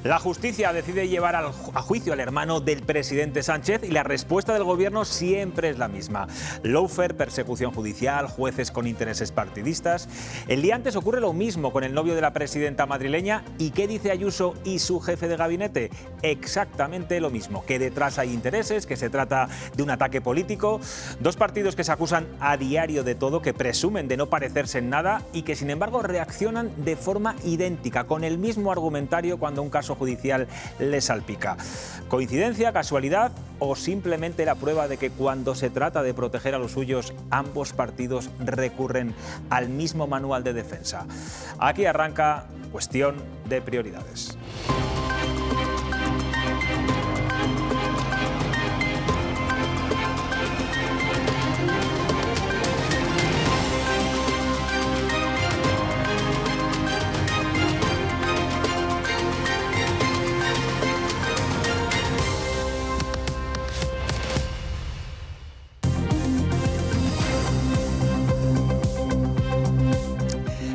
La justicia decide llevar a juicio al hermano del presidente Sánchez y la respuesta del gobierno siempre es la misma. Lawfare, persecución judicial, jueces con intereses partidistas. El día antes ocurre lo mismo con el novio de la presidenta madrileña. ¿Y qué dice Ayuso y su jefe de gabinete? Exactamente lo mismo, que detrás hay intereses, que se trata de un ataque político. Dos partidos que se acusan a diario de todo, que presumen de no parecerse en nada y que sin embargo reaccionan de forma idéntica, con el mismo argumentario cuando un caso judicial les salpica. ¿Coincidencia, casualidad o simplemente la prueba de que cuando se trata de proteger a los suyos, ambos partidos recurren al mismo manual de defensa? Aquí arranca Cuestión de Prioridades.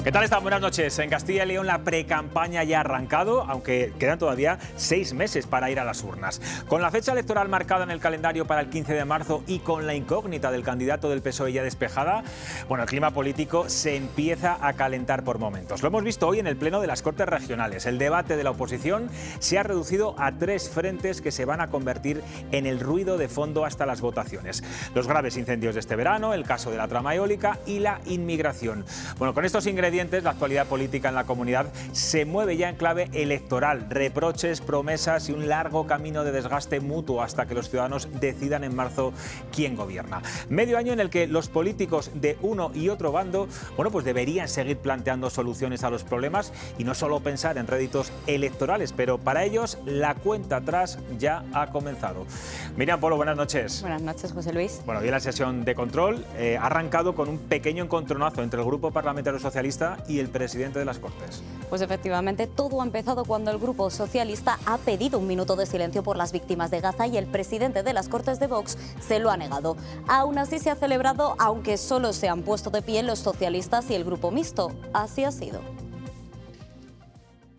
¿Qué tal están? Buenas noches. En Castilla y León la precampaña ya ha arrancado, aunque quedan todavía 6 meses para ir a las urnas. Con la fecha electoral marcada en el calendario para el 15 de marzo y con la incógnita del candidato del PSOE ya despejada, bueno, el clima político se empieza a calentar por momentos. Lo hemos visto hoy en el Pleno de las Cortes Regionales. El debate de la oposición se ha reducido a 3 frentes que se van a convertir en el ruido de fondo hasta las votaciones. Los graves incendios de este verano, el caso de la trama eólica y la inmigración. Bueno, con estos ingredientes la actualidad política en la comunidad se mueve ya en clave electoral. Reproches, promesas y un largo camino de desgaste mutuo hasta que los ciudadanos decidan en marzo quién gobierna. Medio año en el que los políticos de uno y otro bando, bueno, pues deberían seguir planteando soluciones a los problemas y no solo pensar en réditos electorales, pero para ellos la cuenta atrás ya ha comenzado. Miriam Polo, buenas noches. Buenas noches, José Luis. Bueno, hoy en la sesión de control ha arrancado con un pequeño encontronazo entre el Grupo Parlamentario Socialista y el presidente de las Cortes. Pues efectivamente, todo ha empezado cuando el Grupo Socialista ha pedido un minuto de silencio por las víctimas de Gaza y el presidente de las Cortes de Vox se lo ha negado. Aún así se ha celebrado, aunque solo se han puesto de pie los socialistas y el Grupo Mixto. Así ha sido.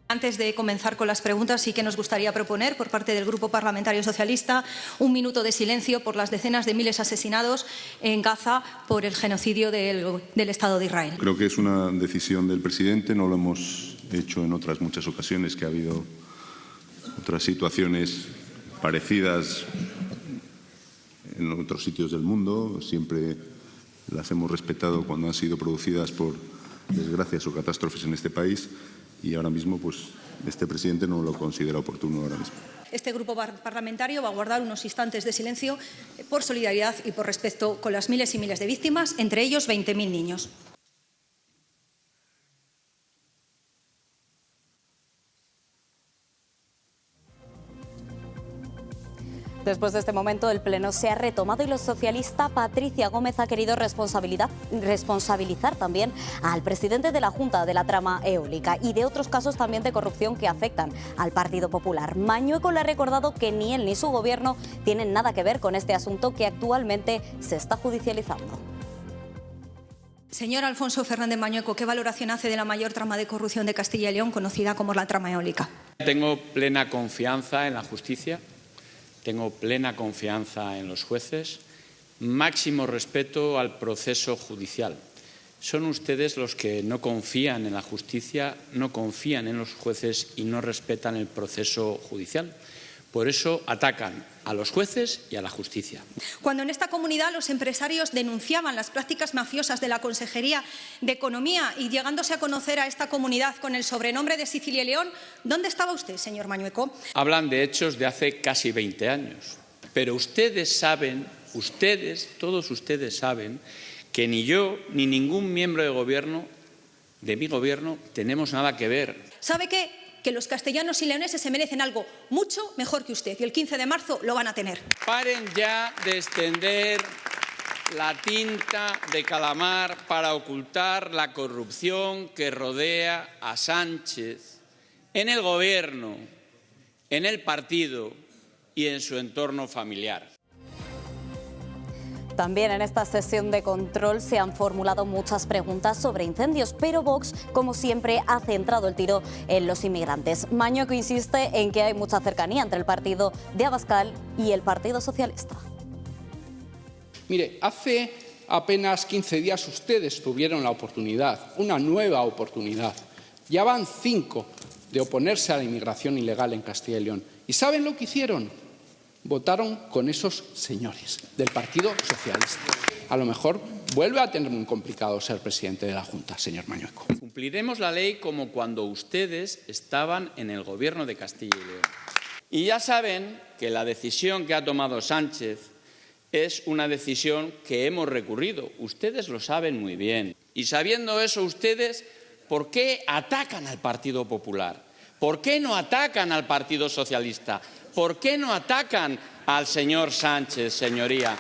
Antes de comenzar con las preguntas, sí que nos gustaría proponer, por parte del Grupo Parlamentario Socialista, un minuto de silencio por las decenas de miles asesinados en Gaza por el genocidio del Estado de Israel. Creo que es una decisión del presidente, no lo hemos hecho en otras muchas ocasiones, que ha habido otras situaciones parecidas en otros sitios del mundo. Siempre las hemos respetado cuando han sido producidas por desgracias o catástrofes en este país. Y ahora mismo, pues, este presidente no lo considera oportuno ahora mismo. Este grupo parlamentario va a guardar unos instantes de silencio por solidaridad y por respeto con las miles y miles de víctimas, entre ellos 20.000 niños. Después de este momento, el Pleno se ha retomado y la socialista Patricia Gómez ha querido responsabilizar también al presidente de la Junta de la trama eólica y de otros casos también de corrupción que afectan al Partido Popular. Mañueco le ha recordado que ni él ni su gobierno tienen nada que ver con este asunto que actualmente se está judicializando. Señor Alfonso Fernández Mañueco, ¿qué valoración hace de la mayor trama de corrupción de Castilla y León, conocida como la trama eólica? Tengo plena confianza en la justicia. Tengo plena confianza en los jueces, máximo respeto al proceso judicial. Son ustedes los que no confían en la justicia, no confían en los jueces y no respetan el proceso judicial. Por eso atacan a los jueces y a la justicia. Cuando en esta comunidad los empresarios denunciaban las prácticas mafiosas de la Consejería de Economía y llegándose a conocer a esta comunidad con el sobrenombre de Sicilia y León, ¿dónde estaba usted, señor Mañueco? Hablan de hechos de hace casi 20 años. Pero ustedes saben, todos ustedes saben, que ni yo ni ningún miembro de mi gobierno, tenemos nada que ver. ¿Sabe qué? Que los castellanos y leoneses se merecen algo mucho mejor que usted y el 15 de marzo lo van a tener. Paren ya de extender la tinta de calamar para ocultar la corrupción que rodea a Sánchez en el gobierno, en el partido y en su entorno familiar. También en esta sesión de control se han formulado muchas preguntas sobre incendios, pero Vox, como siempre, ha centrado el tiro en los inmigrantes. Mañueco insiste en que hay mucha cercanía entre el partido de Abascal y el Partido Socialista. Mire, hace apenas 15 días ustedes tuvieron la oportunidad, una nueva oportunidad. Ya van 5 de oponerse a la inmigración ilegal en Castilla y León. ¿Y saben lo que hicieron? Votaron con esos señores del Partido Socialista. A lo mejor vuelve a tener muy complicado ser presidente de la Junta, señor Mañueco. Cumpliremos la ley como cuando ustedes estaban en el Gobierno de Castilla y León. Y ya saben que la decisión que ha tomado Sánchez es una decisión que hemos recurrido. Ustedes lo saben muy bien. Y sabiendo eso ustedes, ¿por qué atacan al Partido Popular? ¿Por qué no atacan al Partido Socialista? ¿Por qué no atacan al señor Sánchez, señoría?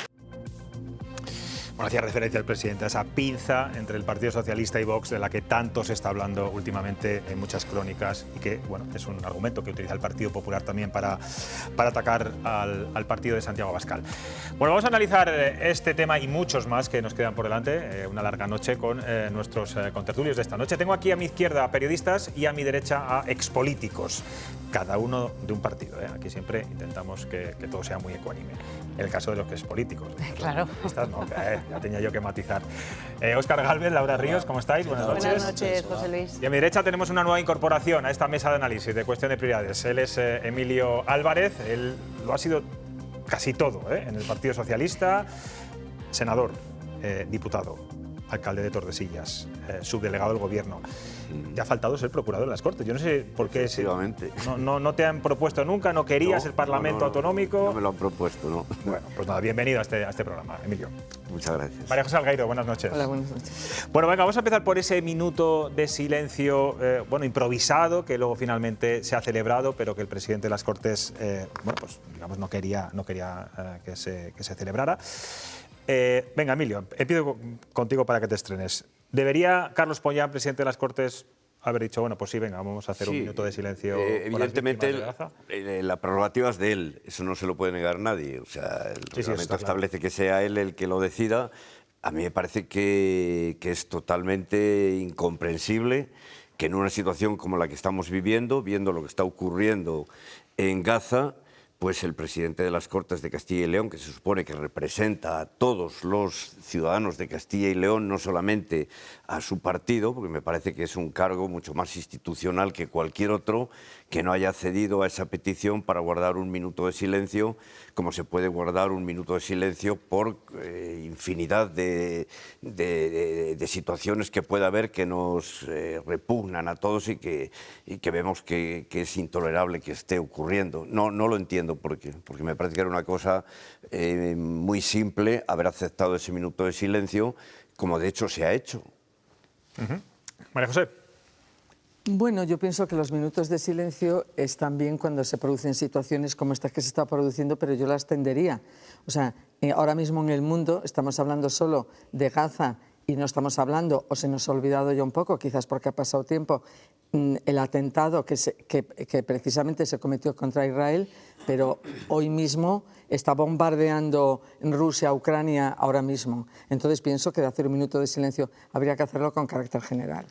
Bueno, hacía referencia el presidente a esa pinza entre el Partido Socialista y Vox de la que tanto se está hablando últimamente en muchas crónicas y que, bueno, es un argumento que utiliza el Partido Popular también para atacar al partido de Santiago Abascal. Bueno, vamos a analizar este tema y muchos más que nos quedan por delante, una larga noche con nuestros contertulios de esta noche. Tengo aquí a mi izquierda a periodistas y a mi derecha a expolíticos, cada uno de un partido. Aquí siempre intentamos que todo sea muy ecuánime. En el caso de los expolíticos. Claro. No, ya tenía yo que matizar. Óscar Gálvez, Laura Ríos, ¿cómo estáis? Buenas noches. Buenas noches, José Luis. Y a mi derecha tenemos una nueva incorporación a esta mesa de análisis de cuestión de prioridades. Él es Emilio Álvarez, él lo ha sido casi todo en el Partido Socialista, senador, diputado, alcalde de Tordesillas, subdelegado del Gobierno. Te ha faltado ser procurador de las Cortes. Yo no sé por qué. No te han propuesto nunca, no querías el Parlamento autonómico. No me lo han propuesto, no. Bueno, pues nada, bienvenido a este programa, Emilio. Muchas gracias. María José Algairo, buenas noches. Hola, buenas noches. Bueno, venga, vamos a empezar por ese minuto de silencio, improvisado, que luego finalmente se ha celebrado, pero que el presidente de las Cortes, no quería que se celebrara. Venga, Emilio, empiezo contigo para que te estrenes. ¿Debería Carlos Pollán, presidente de las Cortes, haber dicho, bueno, pues sí, venga, vamos a hacer un minuto de silencio? Evidentemente, la prerrogativa es de él, eso no se lo puede negar nadie. O sea, el reglamento establece que sea él el que lo decida. A mí me parece que es totalmente incomprensible que en una situación como la que estamos viviendo, viendo lo que está ocurriendo en Gaza, pues el presidente de las Cortes de Castilla y León, que se supone que representa a todos los ciudadanos de Castilla y León, no solamente a su partido, porque me parece que es un cargo mucho más institucional que cualquier otro, que no haya cedido a esa petición para guardar un minuto de silencio, como se puede guardar un minuto de silencio por infinidad de situaciones que puede haber que nos repugnan a todos y que vemos que es intolerable que esté ocurriendo. No lo entiendo porque me parece que era una cosa muy simple haber aceptado ese minuto de silencio, como de hecho se ha hecho. María José. Bueno, yo pienso que los minutos de silencio están bien cuando se producen situaciones como estas que se está produciendo, pero yo las tendería. O sea, ahora mismo en el mundo estamos hablando solo de Gaza y no estamos hablando, o se nos ha olvidado ya un poco, quizás porque ha pasado tiempo, el atentado que precisamente se cometió contra Israel, pero hoy mismo está bombardeando en Rusia, Ucrania, ahora mismo. Entonces pienso que de hacer un minuto de silencio habría que hacerlo con carácter general.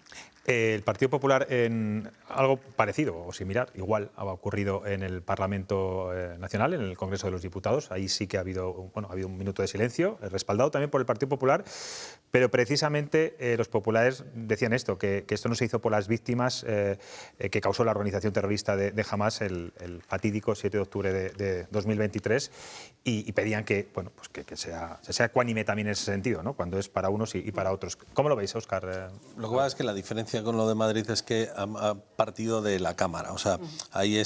El Partido Popular, en algo parecido o similar, igual ha ocurrido en el Parlamento Nacional, en el Congreso de los Diputados. Ahí sí que ha habido un minuto de silencio, respaldado también por el Partido Popular, pero precisamente los populares decían esto, que esto no se hizo por las víctimas que causó la organización terrorista de Hamás el fatídico 7 de octubre de 2023 y pedían que se sea ecuánime también en ese sentido, ¿no? Cuando es para unos y para otros. ¿Cómo lo veis, Óscar? Lo que pasa es que la diferencia con lo de Madrid es que ha partido de la Cámara. O sea, ahí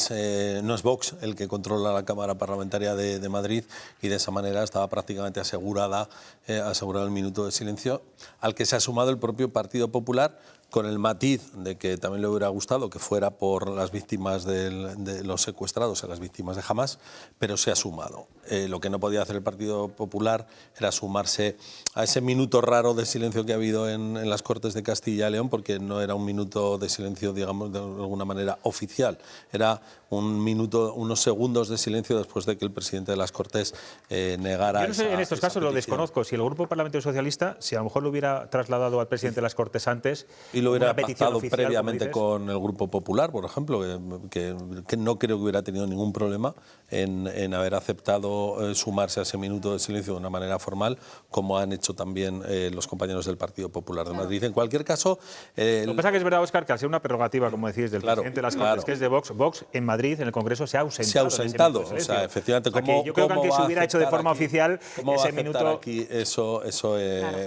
no es Vox el que controla la Cámara Parlamentaria de Madrid y de esa manera estaba prácticamente asegurado el minuto de silencio al que se ha sumado el propio Partido Popular con el matiz de que también le hubiera gustado que fuera por las víctimas de los secuestrados, a las víctimas de Hamás, pero se ha sumado. Lo que no podía hacer el Partido Popular era sumarse a ese minuto raro de silencio que ha habido en las Cortes de Castilla y León, porque no era un minuto de silencio, digamos, de alguna manera oficial. Era un minuto, unos segundos de silencio después de que el presidente de las Cortes negara. Yo no sé, en estos casos lo petición. desconozco. Si el Grupo Parlamentario Socialista, si a lo mejor lo hubiera trasladado al presidente de las Cortes antes, y lo hubiera una petición pactado oficial, previamente con el Grupo Popular, por ejemplo, que no creo que hubiera tenido ningún problema en haber aceptado sumarse a ese minuto de silencio de una manera formal, como han hecho también los compañeros del Partido Popular de Madrid. En cualquier caso... Lo que pasa es que es verdad, Óscar, que al ser una prerrogativa, como decís, del presidente de las Cortes, que es de Vox, Vox en Madrid, en el Congreso, se ha ausentado. Se ha ausentado, o sea, efectivamente. Yo creo que aunque se hubiera hecho de forma oficial, ese minuto... aquí eso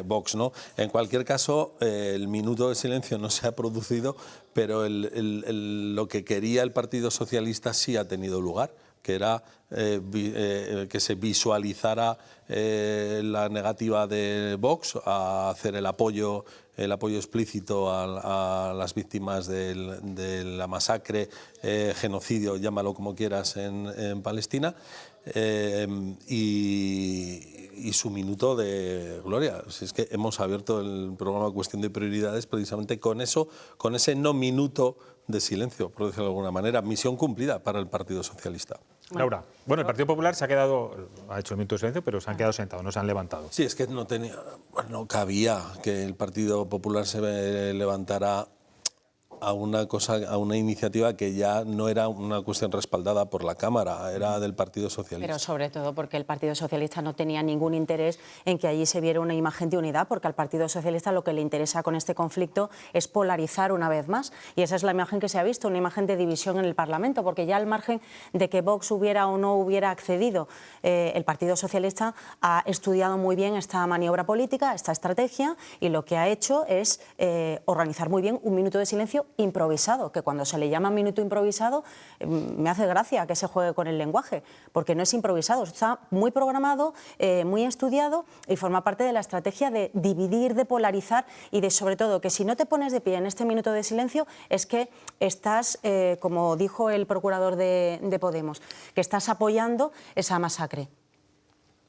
Vox, ¿no? En cualquier caso, el minuto de silencio no se ha producido, pero lo que quería el Partido Socialista sí ha tenido lugar, que era que se visualizara la negativa de Vox a hacer el apoyo explícito a las víctimas de la masacre, genocidio, llámalo como quieras, en Palestina, y su minuto de gloria. Si es que hemos abierto el programa Cuestión de Prioridades precisamente con eso, con ese no minuto de silencio, por decirlo de alguna manera. Misión cumplida para el Partido Socialista. Laura, bueno, el Partido Popular se ha hecho el minuto de silencio, pero se han quedado sentados, no se han levantado. Sí, es que no cabía que el Partido Popular se levantara a una iniciativa que ya no era una cuestión respaldada por la Cámara, era del Partido Socialista. Pero sobre todo porque el Partido Socialista no tenía ningún interés en que allí se viera una imagen de unidad, porque al Partido Socialista lo que le interesa con este conflicto es polarizar una vez más, y esa es la imagen que se ha visto, una imagen de división en el Parlamento, porque ya al margen de que Vox hubiera o no hubiera accedido, el Partido Socialista ha estudiado muy bien esta maniobra política, esta estrategia, y lo que ha hecho es organizar muy bien un minuto de silencio improvisado, que cuando se le llama minuto improvisado me hace gracia que se juegue con el lenguaje, porque no es improvisado, está muy programado, muy estudiado y forma parte de la estrategia de dividir, de polarizar y de, sobre todo, que si no te pones de pie en este minuto de silencio es que estás, como dijo el procurador de Podemos, que estás apoyando esa masacre.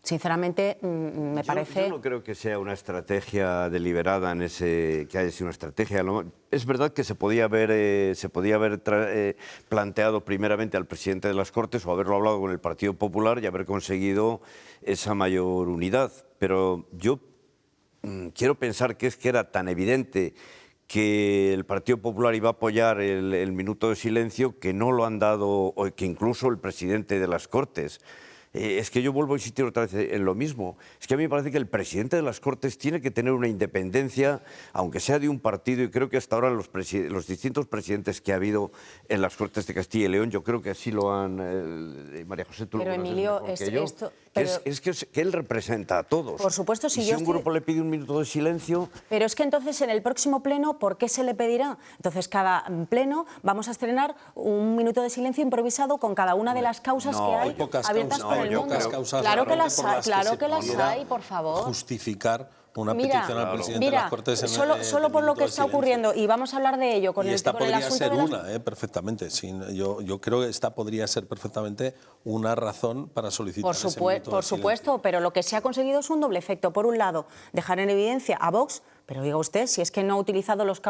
Sinceramente, me parece... Yo no creo que sea una estrategia deliberada, que haya sido una estrategia. Es verdad que se podía haber planteado primeramente al presidente de las Cortes o haberlo hablado con el Partido Popular y haber conseguido esa mayor unidad. Pero yo quiero pensar que era tan evidente que el Partido Popular iba a apoyar el minuto de silencio que no lo han dado, o que incluso el presidente de las Cortes. Es que yo vuelvo a insistir otra vez en lo mismo. Es que a mí me parece que el presidente de las Cortes tiene que tener una independencia, aunque sea de un partido, y creo que hasta ahora los distintos presidentes que ha habido en las Cortes de Castilla y León, yo creo que así lo han... María José, tú lo conoces mejor que yo. Es que él representa a todos. Por supuesto, si un grupo le pide un minuto de silencio... Pero es que entonces en el próximo pleno, ¿por qué se le pedirá? Entonces cada pleno vamos a estrenar un minuto de silencio improvisado con cada una de las causas que hay abiertas por el mundo. Claro que las hay, por favor. Justificar una petición al presidente de las Cortes en solo por lo que está ocurriendo, y vamos a hablar de ello con el asunto podría ser perfectamente. Yo creo que esta podría ser perfectamente una razón para solicitar ese minuto de silencio. Por supuesto, pero lo que se ha conseguido es un doble efecto. Por un lado, dejar en evidencia a Vox, pero diga usted, si es que no ha utilizado los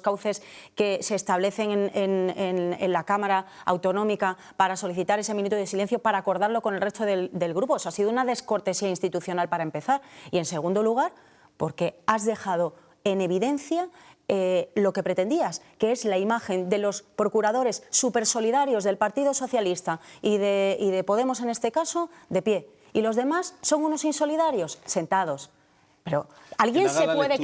cauces que se establecen en la Cámara Autonómica para solicitar ese minuto de silencio, para acordarlo con el resto del grupo. Eso ha sido una descortesía institucional para empezar. Y en segundo lugar, porque has dejado en evidencia lo que pretendías, que es la imagen de los procuradores supersolidarios del Partido Socialista y de Podemos en este caso, de pie. Y los demás son unos insolidarios, sentados. Pero alguien se puede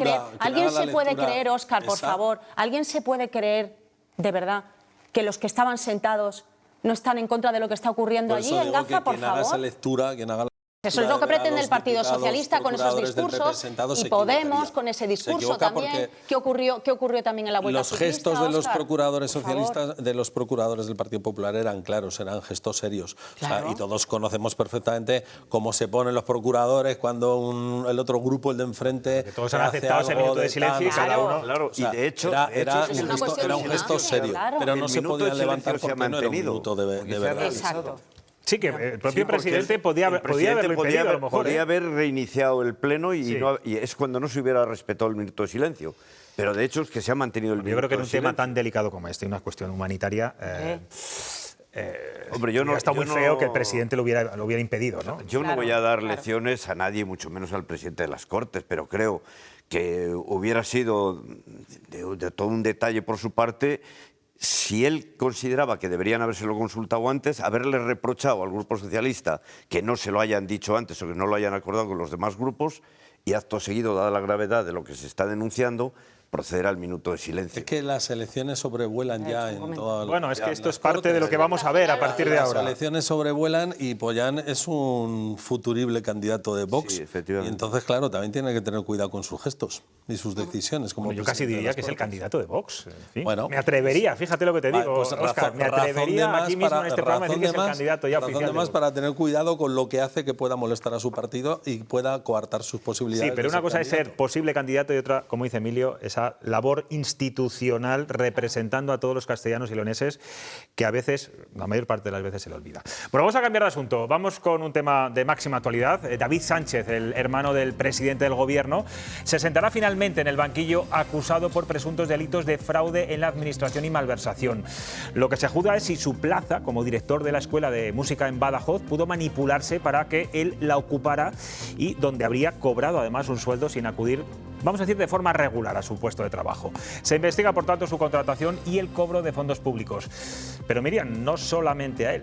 creer, Óscar, por favor, alguien se puede creer de verdad que los que estaban sentados no están en contra de lo que está ocurriendo allí en Gaza, por favor. Quien haga esa lectura, Eso es lo que pretende el Partido diputados, Socialista con esos procuradores del PP discursos sentados, y se Podemos equivocaría. con ese discurso equivoca también. ¿Qué ocurrió también en la Vuelta Los Ciclista, gestos de los Óscar? procuradores Por favor. socialistas, de los procuradores del Partido Popular eran claros, eran gestos serios. Claro. O sea, y todos conocemos perfectamente cómo se ponen los procuradores cuando el otro grupo, el de enfrente, todos han hace aceptado ese algo minuto de silencio y cada uno... Claro, O sea, y de hecho, era es una cuestión un gesto de serio, claro. pero no El se minuto podían de levantar silencio se ha porque no era un mantenido, minuto de porque se ha verdad. realizado. Exacto. Sí, que el propio Sí, porque presidente podía haberlo impedido, a lo mejor. podía haber reiniciado el pleno y, Sí. y es cuando no se hubiera respetado el minuto de silencio. Pero de hecho es que se ha mantenido el Yo minuto creo que en de un tema silencio. tan delicado como este, una cuestión humanitaria... Hombre, yo no, está muy yo feo no- que el presidente lo hubiera impedido, ¿no? Yo no Claro, voy a dar claro. lecciones a nadie, mucho menos al presidente de las Cortes, pero creo que hubiera sido de todo un detalle por su parte si él consideraba que deberían habérselo consultado antes, haberle reprochado al Grupo Socialista que no se lo hayan dicho antes o que no lo hayan acordado con los demás grupos y acto seguido, dada la gravedad de lo que se está denunciando, proceder al minuto de silencio. Es que las elecciones sobrevuelan ya en toda Bueno, es que esto las es parte de lo Cortes. que vamos a ver a partir de Las ahora. elecciones sobrevuelan y Pollán es un futurible candidato de Vox. Sí, efectivamente. Y entonces, claro, también tiene que tener cuidado con sus gestos y sus decisiones. Como Bueno, yo casi presidente de diría las que es el Cortes. candidato de Vox. En fin. Bueno, me atrevería, fíjate lo que te Vale, digo, pues Óscar, me razón atrevería de más aquí mismo para- en este programa a decir que es el razón de más- candidato ya razón oficial. de más Vox. para tener cuidado con lo que hace que pueda molestar a su partido y pueda coartar sus posibilidades. Sí, pero de una ser cosa es ser candidato. posible candidato y otra, como dice Emilio, esa labor institucional representando a todos los castellanos y leoneses que a veces, la mayor parte de las veces, se le olvida. Bueno, vamos a cambiar de asunto. Vamos con un tema de máxima actualidad. David Sánchez, el hermano del presidente del Gobierno, se sentará finalmente en el banquillo acusado por presuntos delitos de fraude en la administración y malversación. Lo que se juzga es si su plaza como director de la Escuela de Música en Badajoz pudo manipularse para que él la ocupara y donde habría cobrado además un sueldo sin acudir, vamos a decir, de forma regular a su puesto de trabajo. Se investiga, por tanto, su contratación y el cobro de fondos públicos. Pero Miriam, no solamente a él.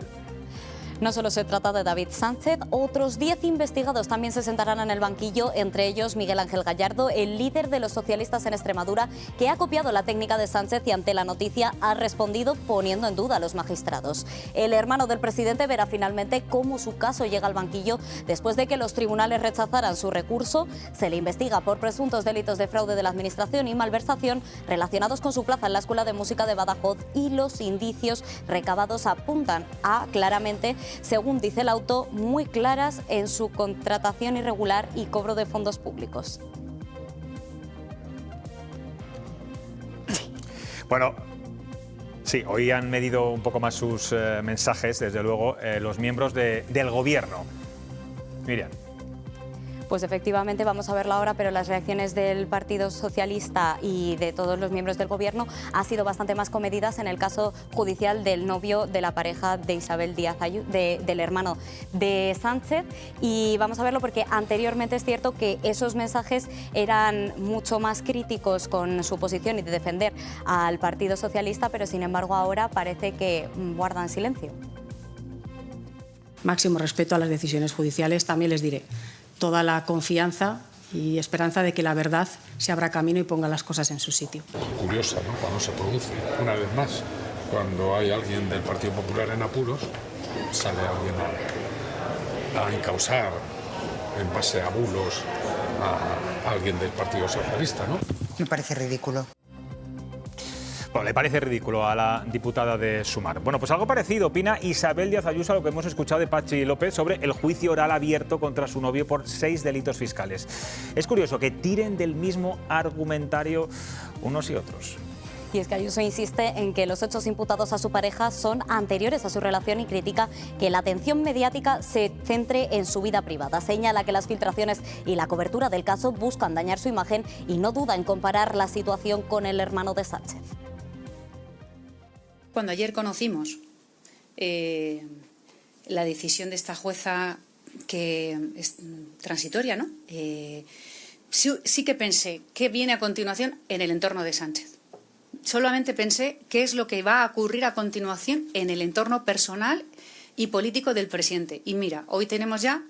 No solo se trata de David Sánchez, otros 10 investigados también se sentarán en el banquillo, entre ellos Miguel Ángel Gallardo, el líder de los socialistas en Extremadura, que ha copiado la técnica de Sánchez y ante la noticia ha respondido poniendo en duda a los magistrados. El hermano del presidente verá finalmente cómo su caso llega al banquillo después de que los tribunales rechazaran su recurso. Se le investiga por presuntos delitos de fraude de la administración y malversación relacionados con su plaza en la Escuela de Música de Badajoz y los indicios recabados apuntan a claramente, según dice el auto, muy claras en su contratación irregular y cobro de fondos públicos. Bueno, sí, hoy han medido un poco más sus mensajes, desde luego, los miembros del Gobierno. Miriam. Pues efectivamente vamos a verlo ahora, pero las reacciones del Partido Socialista y de todos los miembros del Gobierno han sido bastante más comedidas en el caso judicial del novio de la pareja de Isabel Díaz Ayuso, del hermano de Sánchez. Y vamos a verlo porque anteriormente es cierto que esos mensajes eran mucho más críticos con su posición y de defender al Partido Socialista, pero sin embargo ahora parece que guardan silencio. Máximo respeto a las decisiones judiciales, también les diré toda la confianza y esperanza de que la verdad se abra camino y ponga las cosas en su sitio. Curiosa, ¿no? Cuando se produce, una vez más, cuando hay alguien del Partido Popular en apuros, sale alguien a encausar en base a bulos a alguien del Partido Socialista, ¿no? Me parece ridículo. Bueno, le parece ridículo a la diputada de Sumar. Bueno, pues algo parecido opina Isabel Díaz Ayuso a lo que hemos escuchado de Patxi López sobre el juicio oral abierto contra su novio por 6 delitos fiscales. Es curioso que tiren del mismo argumentario unos y otros. Y es que Ayuso insiste en que los hechos imputados a su pareja son anteriores a su relación y critica que la atención mediática se centre en su vida privada. Señala que las filtraciones y la cobertura del caso buscan dañar su imagen y no duda en comparar la situación con el hermano de Sánchez. Cuando ayer conocimos la decisión de esta jueza, que es transitoria, ¿no? Sí que pensé qué viene a continuación en el entorno de Sánchez. Solamente pensé qué es lo que va a ocurrir a continuación en el entorno personal y político del presidente. Y mira, hoy tenemos ya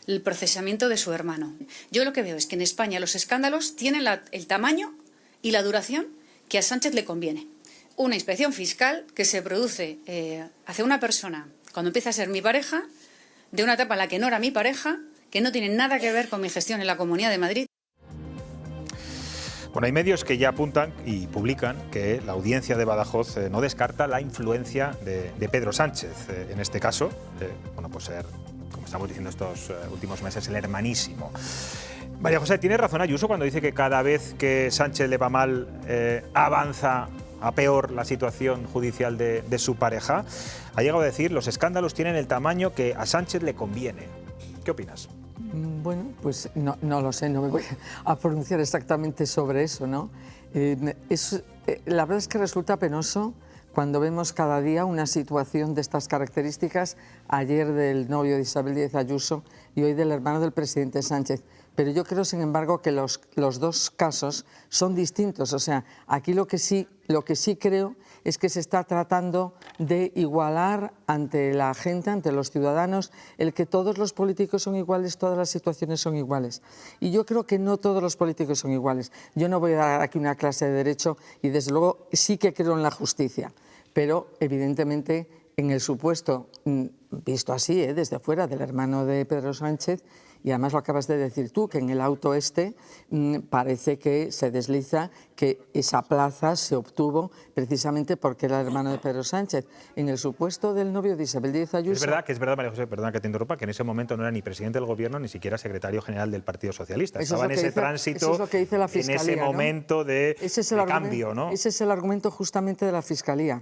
el procesamiento de su hermano. Yo lo que veo es que en España los escándalos tienen el tamaño y la duración que a Sánchez le conviene. Una inspección fiscal que se produce hacia una persona cuando empieza a ser mi pareja, de una etapa en la que no era mi pareja, que no tienen nada que ver con mi gestión en la Comunidad de Madrid. Bueno, hay medios que ya apuntan y publican que la audiencia de Badajoz no descarta la influencia de Pedro Sánchez. En este caso, bueno, pues ser, como estamos diciendo estos últimos meses, el hermanísimo. María José, ¿tiene razón Ayuso cuando dice que cada vez que Sánchez le va mal avanza a peor la situación judicial de su pareja? Ha llegado a decir, los escándalos tienen el tamaño que a Sánchez le conviene. ¿Qué opinas? Bueno, pues no lo sé, no me voy a pronunciar exactamente sobre eso, ¿no? La verdad es que resulta penoso cuando vemos cada día una situación de estas características, ayer del novio de Isabel Díaz Ayuso y hoy del hermano del presidente Sánchez. Pero yo creo, sin embargo, que los dos casos son distintos. O sea, aquí lo que sí creo es que se está tratando de igualar ante la gente, ante los ciudadanos, el que todos los políticos son iguales, todas las situaciones son iguales. Y yo creo que no todos los políticos son iguales. Yo no voy a dar aquí una clase de derecho y, desde luego, sí que creo en la justicia. Pero, evidentemente, en el supuesto, visto así, desde fuera, del hermano de Pedro Sánchez, y además lo acabas de decir tú, que en el auto parece que se desliza que esa plaza se obtuvo precisamente porque era el hermano de Pedro Sánchez. En el supuesto del novio de Isabel Díaz Ayuso... Es verdad, María José, perdona que te interrumpa, que en ese momento no era ni presidente del Gobierno ni siquiera secretario general del Partido Socialista. Estaba en ese tránsito, eso es lo que dice la Fiscalía, en ese momento de cambio, ¿no? Ese es el argumento justamente de la Fiscalía.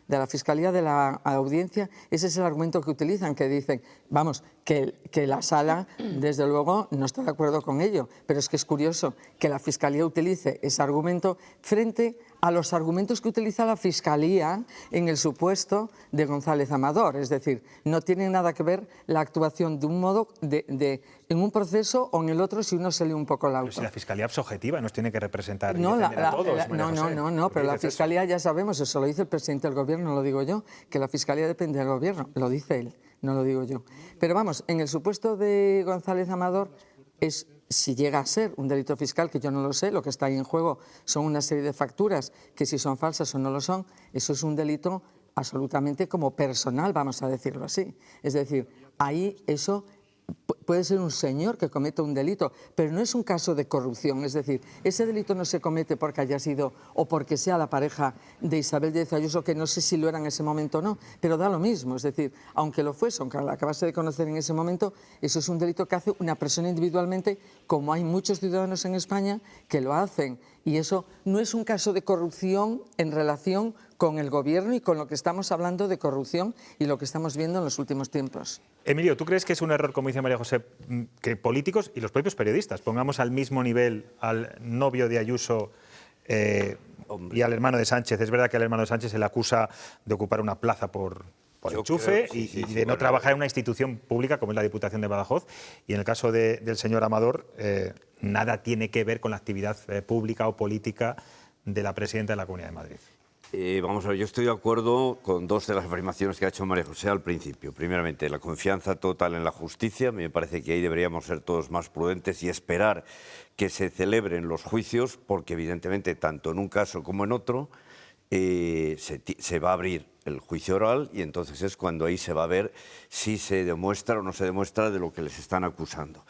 De la Fiscalía de la Audiencia, ese es el argumento que utilizan, que dicen, vamos, que la Sala, desde luego, no está de acuerdo con ello, pero es que es curioso que la Fiscalía utilice ese argumento frente a los argumentos que utiliza la Fiscalía en el supuesto de González Amador. Es decir, no tiene nada que ver la actuación de un modo en un proceso o en el otro si uno se lee un poco el auto. Pero si la Fiscalía es objetiva, nos tiene que representar no, y defender a todos. No, pero la Fiscalía ya sabemos, eso lo dice el presidente del Gobierno, no lo digo yo, que la Fiscalía depende del Gobierno, lo dice él, no lo digo yo. Pero vamos, en el supuesto de González Amador si llega a ser un delito fiscal, que yo no lo sé, lo que está ahí en juego son una serie de facturas que si son falsas o no lo son, eso es un delito absolutamente como personal, vamos a decirlo así. Es decir, ahí eso puede ser un señor que cometa un delito, pero no es un caso de corrupción. Es decir, ese delito no se comete porque haya sido o porque sea la pareja de Isabel Díaz Ayuso, que no sé si lo era en ese momento o no, pero da lo mismo. Es decir, aunque lo fuese, aunque la acabase de conocer en ese momento, eso es un delito que hace una persona individualmente, como hay muchos ciudadanos en España que lo hacen. Y eso no es un caso de corrupción en relación con el Gobierno y con lo que estamos hablando de corrupción y lo que estamos viendo en los últimos tiempos. Emilio, ¿tú crees que es un error, como dice María José, que políticos y los propios periodistas pongamos al mismo nivel al novio de Ayuso y al hermano de Sánchez? Es verdad que al hermano de Sánchez se le acusa de ocupar una plaza por enchufe y de no trabajar en una institución pública como es la Diputación de Badajoz. Y en el caso del señor Amador, nada tiene que ver con la actividad pública o política de la presidenta de la Comunidad de Madrid. Vamos a ver, yo estoy de acuerdo con dos de las afirmaciones que ha hecho María José al principio. Primeramente, la confianza total en la justicia. Me parece que ahí deberíamos ser todos más prudentes y esperar que se celebren los juicios, porque evidentemente tanto en un caso como en otro se va a abrir el juicio oral y entonces es cuando ahí se va a ver si se demuestra o no se demuestra de lo que les están acusando.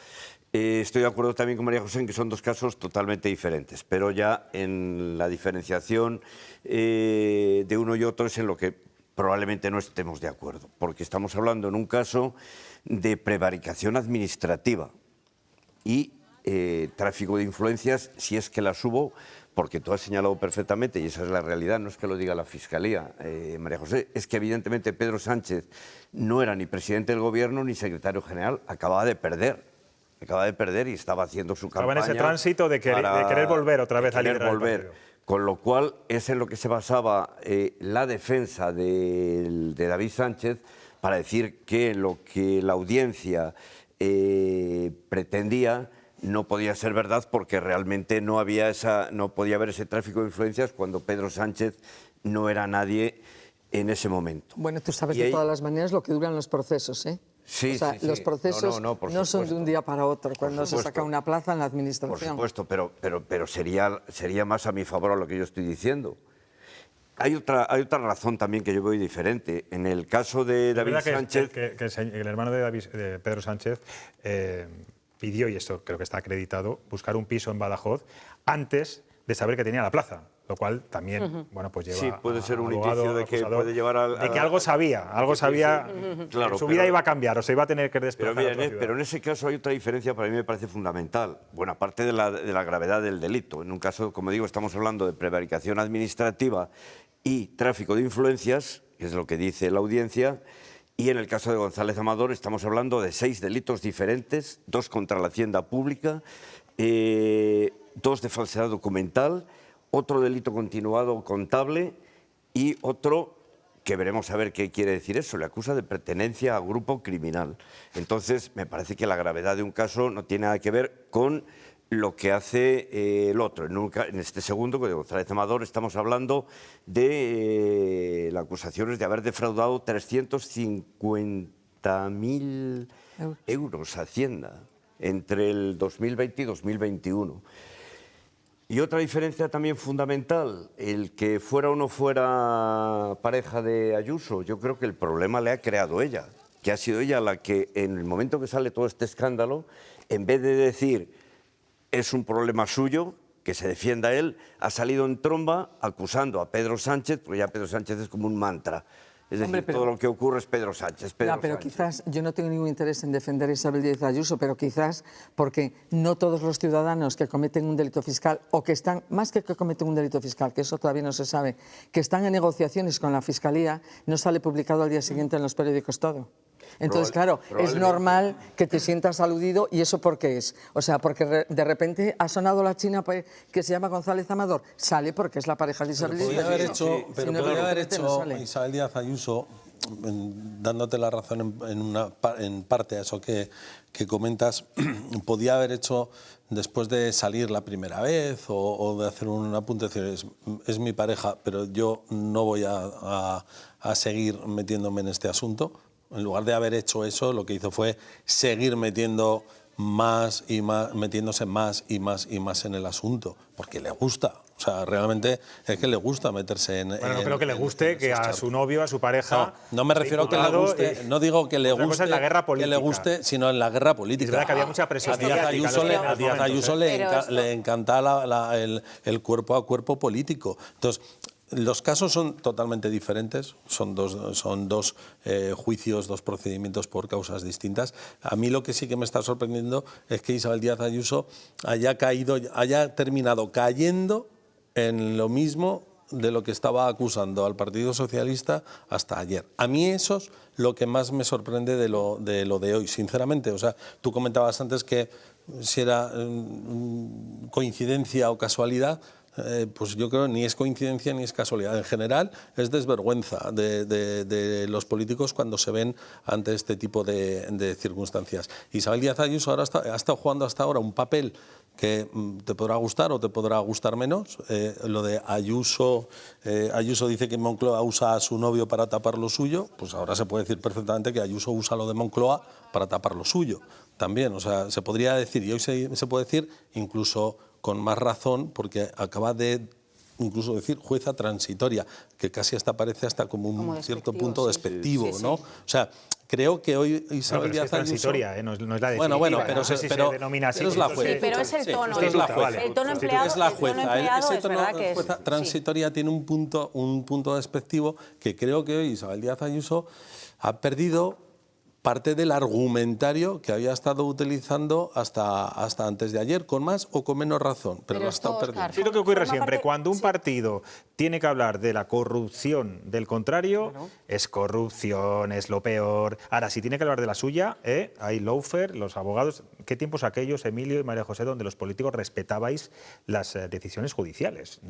Estoy de acuerdo también con María José en que son dos casos totalmente diferentes, pero ya en la diferenciación de uno y otro es en lo que probablemente no estemos de acuerdo, porque estamos hablando en un caso de prevaricación administrativa y tráfico de influencias, si es que las hubo, porque tú has señalado perfectamente, y esa es la realidad, no es que lo diga la Fiscalía, María José, es que evidentemente Pedro Sánchez no era ni presidente del Gobierno ni secretario general, acaba de perder y estaba haciendo su campaña. Estaba en ese tránsito de querer volver otra vez a liderar el partido. Con lo cual es en lo que se basaba la defensa de David Sánchez para decir que lo que la audiencia pretendía no podía ser verdad porque realmente no podía haber ese tráfico de influencias cuando Pedro Sánchez no era nadie en ese momento. Bueno, tú sabes de todas las maneras lo que duran los procesos, ¿eh? Sí, o sea, los procesos no son de un día para otro, cuando se saca una plaza en la administración. Por supuesto, pero sería más a mi favor a lo que yo estoy diciendo. hay otra razón también que yo veo diferente. En el caso de David Sánchez... Que el hermano de Pedro Sánchez pidió, y esto creo que está acreditado, buscar un piso en Badajoz antes de saber que tenía la plaza, lo cual también, bueno, pues lleva... Sí, puede ser un abogado, indicio de que puede llevar de que algo sabía, claro, su vida iba a cambiar, o se iba a tener que desplazar pero, a otra ciudad. pero en ese caso hay otra diferencia, para mí me parece fundamental. Bueno, aparte de la gravedad del delito. En un caso, como digo, estamos hablando de prevaricación administrativa y tráfico de influencias, que es lo que dice la audiencia, y en el caso de González Amador estamos hablando de 6 delitos diferentes, 2 contra la hacienda pública, 2 de falsedad documental, otro delito continuado contable y otro que veremos a ver qué quiere decir eso. Le acusa de pertenencia a grupo criminal. Entonces, me parece que la gravedad de un caso no tiene nada que ver con lo que hace el otro. En este segundo, de González Amador, estamos hablando de la acusación es de haber defraudado 350.000 euros a Hacienda entre el 2020 y 2021. Y otra diferencia también fundamental, el que fuera o no fuera pareja de Ayuso, yo creo que el problema le ha creado ella, que ha sido ella la que en el momento que sale todo este escándalo, en vez de decir es un problema suyo, que se defienda él, ha salido en tromba acusando a Pedro Sánchez, porque ya Pedro Sánchez es como un mantra. Es decir, todo lo que ocurre es Pedro Sánchez. Pero quizás yo no tengo ningún interés en defender a Isabel Díaz Ayuso, pero quizás porque no todos los ciudadanos que cometen un delito fiscal o que están, más que cometen un delito fiscal, que eso todavía no se sabe, que están en negociaciones con la Fiscalía, no sale publicado al día siguiente en los periódicos todo. Entonces, claro, es normal que te sientas aludido. ¿Y eso por qué es? O sea, porque de repente ha sonado la china que se llama González Amador. Sale porque es la pareja de Isabel Díaz Ayuso. Podría haber hecho Isabel Díaz Ayuso, dándote la razón en parte a eso que comentas, podía haber hecho después de salir la primera vez o de hacer un apunte, decir, es mi pareja, pero yo no voy a seguir metiéndome en este asunto. En lugar de haber hecho eso, lo que hizo fue seguir metiendo más y más, metiéndose más y más y más en el asunto, porque le gusta. O sea, realmente es que le gusta meterse en... Bueno, no creo que le guste que a su novio, a su pareja... No me refiero a que le guste, no digo que le guste, en la guerra política. Que le guste, sino en la guerra política. Es verdad que había mucha presión. A Díaz Ayuso le encanta el cuerpo a cuerpo político. Entonces, los casos son totalmente diferentes, son dos juicios, 2 procedimientos por causas distintas. A mí lo que sí que me está sorprendiendo es que Isabel Díaz Ayuso haya terminado cayendo en lo mismo de lo que estaba acusando al Partido Socialista hasta ayer. A mí eso es lo que más me sorprende de lo de hoy, sinceramente. O sea, tú comentabas antes que si era coincidencia o casualidad. Pues yo creo que ni es coincidencia ni es casualidad. En general es desvergüenza de los políticos cuando se ven ante este tipo de circunstancias. Isabel Díaz Ayuso ha estado jugando hasta ahora un papel que te podrá gustar o te podrá gustar menos. Lo de Ayuso dice que Moncloa usa a su novio para tapar lo suyo, pues ahora se puede decir perfectamente que Ayuso usa lo de Moncloa para tapar lo suyo también. O sea, se podría decir, y hoy se puede decir incluso con más razón, porque acaba de incluso decir jueza transitoria, que casi hasta parece hasta como un cierto punto despectivo, ¿no? O sea, creo que hoy Isabel Díaz Ayuso... transitoria, no es la definitiva. Bueno, pero no sé si se denomina así. Pero es la jueza. Sí, pero es el tono. Es la jueza. El tono empleado es la jueza. Ese tono jueza transitoria tiene un punto despectivo que creo que hoy Isabel Díaz Ayuso ha perdido parte del argumentario que había estado utilizando hasta antes de ayer, con más o con menos razón, pero lo ha estado perdiendo. Sí, lo que ocurre siempre, cuando un partido tiene que hablar de la corrupción del contrario, es corrupción, es lo peor. Ahora, si tiene que hablar de la suya, hay lawfare, los abogados. ¿Qué tiempos aquellos, Emilio y María José, donde los políticos respetabais las decisiones judiciales?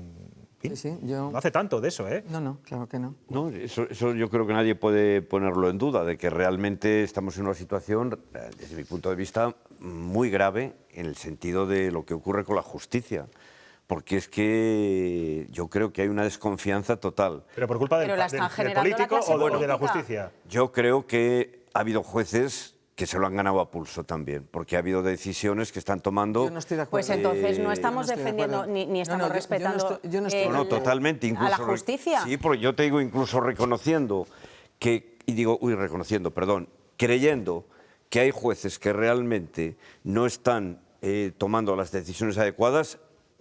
No hace tanto de eso, ¿eh? No, claro que no. No, eso yo creo que nadie puede ponerlo en duda, de que realmente estamos en una situación, desde mi punto de vista, muy grave en el sentido de lo que ocurre con la justicia. Porque es que yo creo que hay una desconfianza total. ¿Pero por culpa del político o de la justicia? Yo creo que ha habido jueces que se lo han ganado a pulso también, porque ha habido decisiones que están tomando... Yo no estoy de acuerdo. Pues entonces no estamos defendiendo ni estamos respetando No, totalmente. Incluso, a la justicia. Sí, porque yo te digo, incluso reconociendo que, creyendo que hay jueces que realmente no están tomando las decisiones adecuadas.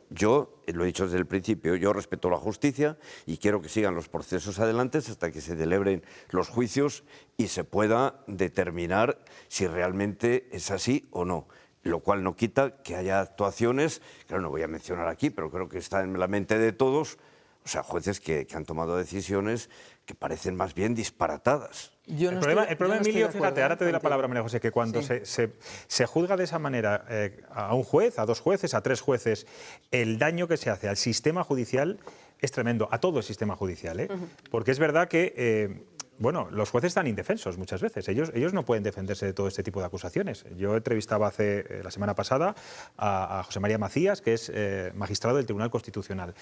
Yo, lo he dicho desde el principio, yo respeto la justicia y quiero que sigan los procesos adelante hasta que se celebren los juicios y se pueda determinar si realmente es así o no. Lo cual no quita que haya actuaciones, claro, no voy a mencionar aquí, pero creo que está en la mente de todos, o sea, jueces que han tomado decisiones que parecen más bien disparatadas. El problema, Emilio, fíjate, ahora te doy la palabra, María José, que cuando se juzga de esa manera a un juez, a dos jueces, a tres jueces, el daño que se hace al sistema judicial es tremendo, a todo el sistema judicial, porque es verdad que... Bueno, los jueces están indefensos muchas veces. Ellos no pueden defenderse de todo este tipo de acusaciones. Yo entrevistaba la semana pasada a José María Macías, que es magistrado del Tribunal Constitucional.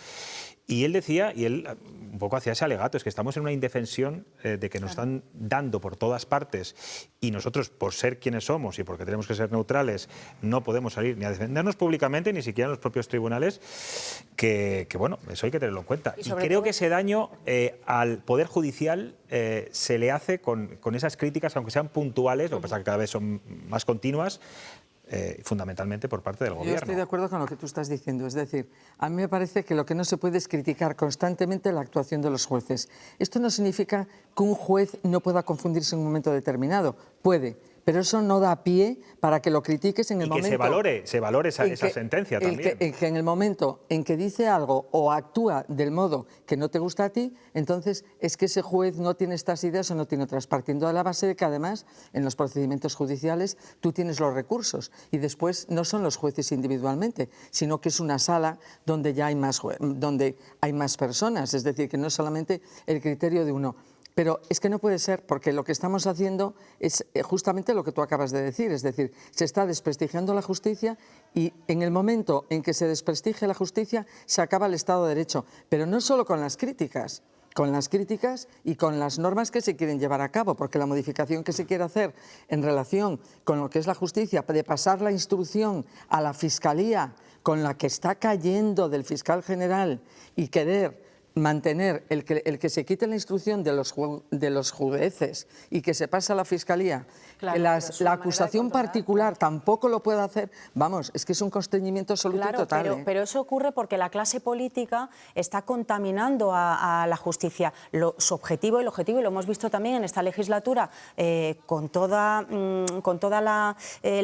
Y él decía, y él un poco hacía ese alegato, es que estamos en una indefensión de que nos están dando por todas partes y nosotros, por ser quienes somos y porque tenemos que ser neutrales, no podemos salir ni a defendernos públicamente, ni siquiera en los propios tribunales, que bueno, eso hay que tenerlo en cuenta. Y creo que ese daño al Poder Judicial se le hace con esas críticas, aunque sean puntuales, lo que pasa es que cada vez son más continuas, fundamentalmente por parte del Gobierno. Yo estoy de acuerdo con lo que tú estás diciendo. Es decir, a mí me parece que lo que no se puede es criticar constantemente la actuación de los jueces. Esto no significa que un juez no pueda confundirse en un momento determinado. Puede, pero eso no da pie para que lo critiques en el momento... Y que se valore esa sentencia también. Que en el momento en que dice algo o actúa del modo que no te gusta a ti, entonces es que ese juez no tiene estas ideas o no tiene otras, partiendo de la base de que además en los procedimientos judiciales tú tienes los recursos y después no son los jueces individualmente, sino que es una sala donde ya hay más personas, es decir, que no es solamente el criterio de uno. Pero es que no puede ser, porque lo que estamos haciendo es justamente lo que tú acabas de decir, es decir, se está desprestigiando la justicia y en el momento en que se desprestigie la justicia se acaba el Estado de Derecho, pero no solo con las críticas y con las normas que se quieren llevar a cabo, porque la modificación que se quiere hacer en relación con lo que es la justicia, de pasar la instrucción a la Fiscalía con la que está cayendo del fiscal general y querer mantener el que se quite la instrucción de los jueces y que se pase a la Fiscalía, la acusación particular tampoco lo puede hacer, vamos, es que es un constreñimiento absoluto y total. Pero eso ocurre porque la clase política está contaminando a la justicia. Su objetivo, y lo hemos visto también en esta legislatura, con toda la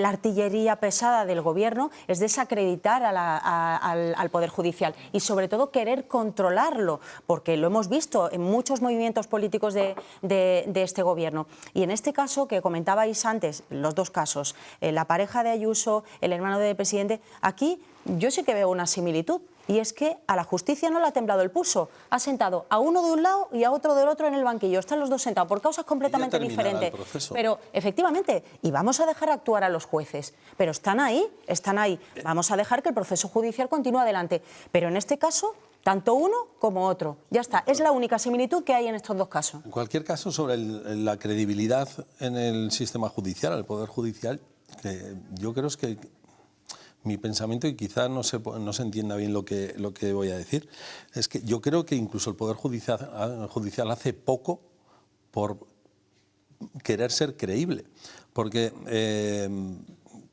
artillería pesada del Gobierno, es desacreditar al Poder Judicial y sobre todo querer controlarlo, porque lo hemos visto en muchos movimientos políticos de este Gobierno. Y en este caso que comentabais antes, los dos casos, la pareja de Ayuso, el hermano del presidente, aquí yo sí que veo una similitud. Y es que a la justicia no le ha temblado el pulso. Ha sentado a uno de un lado y a otro del otro en el banquillo. Están los dos sentados por causas completamente diferentes. Pero efectivamente, y vamos a dejar actuar a los jueces. Pero están ahí. Vamos a dejar que el proceso judicial continúe adelante. Pero en este caso, tanto uno como otro. Ya está. Es la única similitud que hay en estos dos casos. En cualquier caso, sobre la credibilidad en el sistema judicial, el Poder Judicial, yo creo que mi pensamiento, y quizá no se entienda bien lo que voy a decir, es que yo creo que incluso el Poder Judicial hace poco por querer ser creíble, porque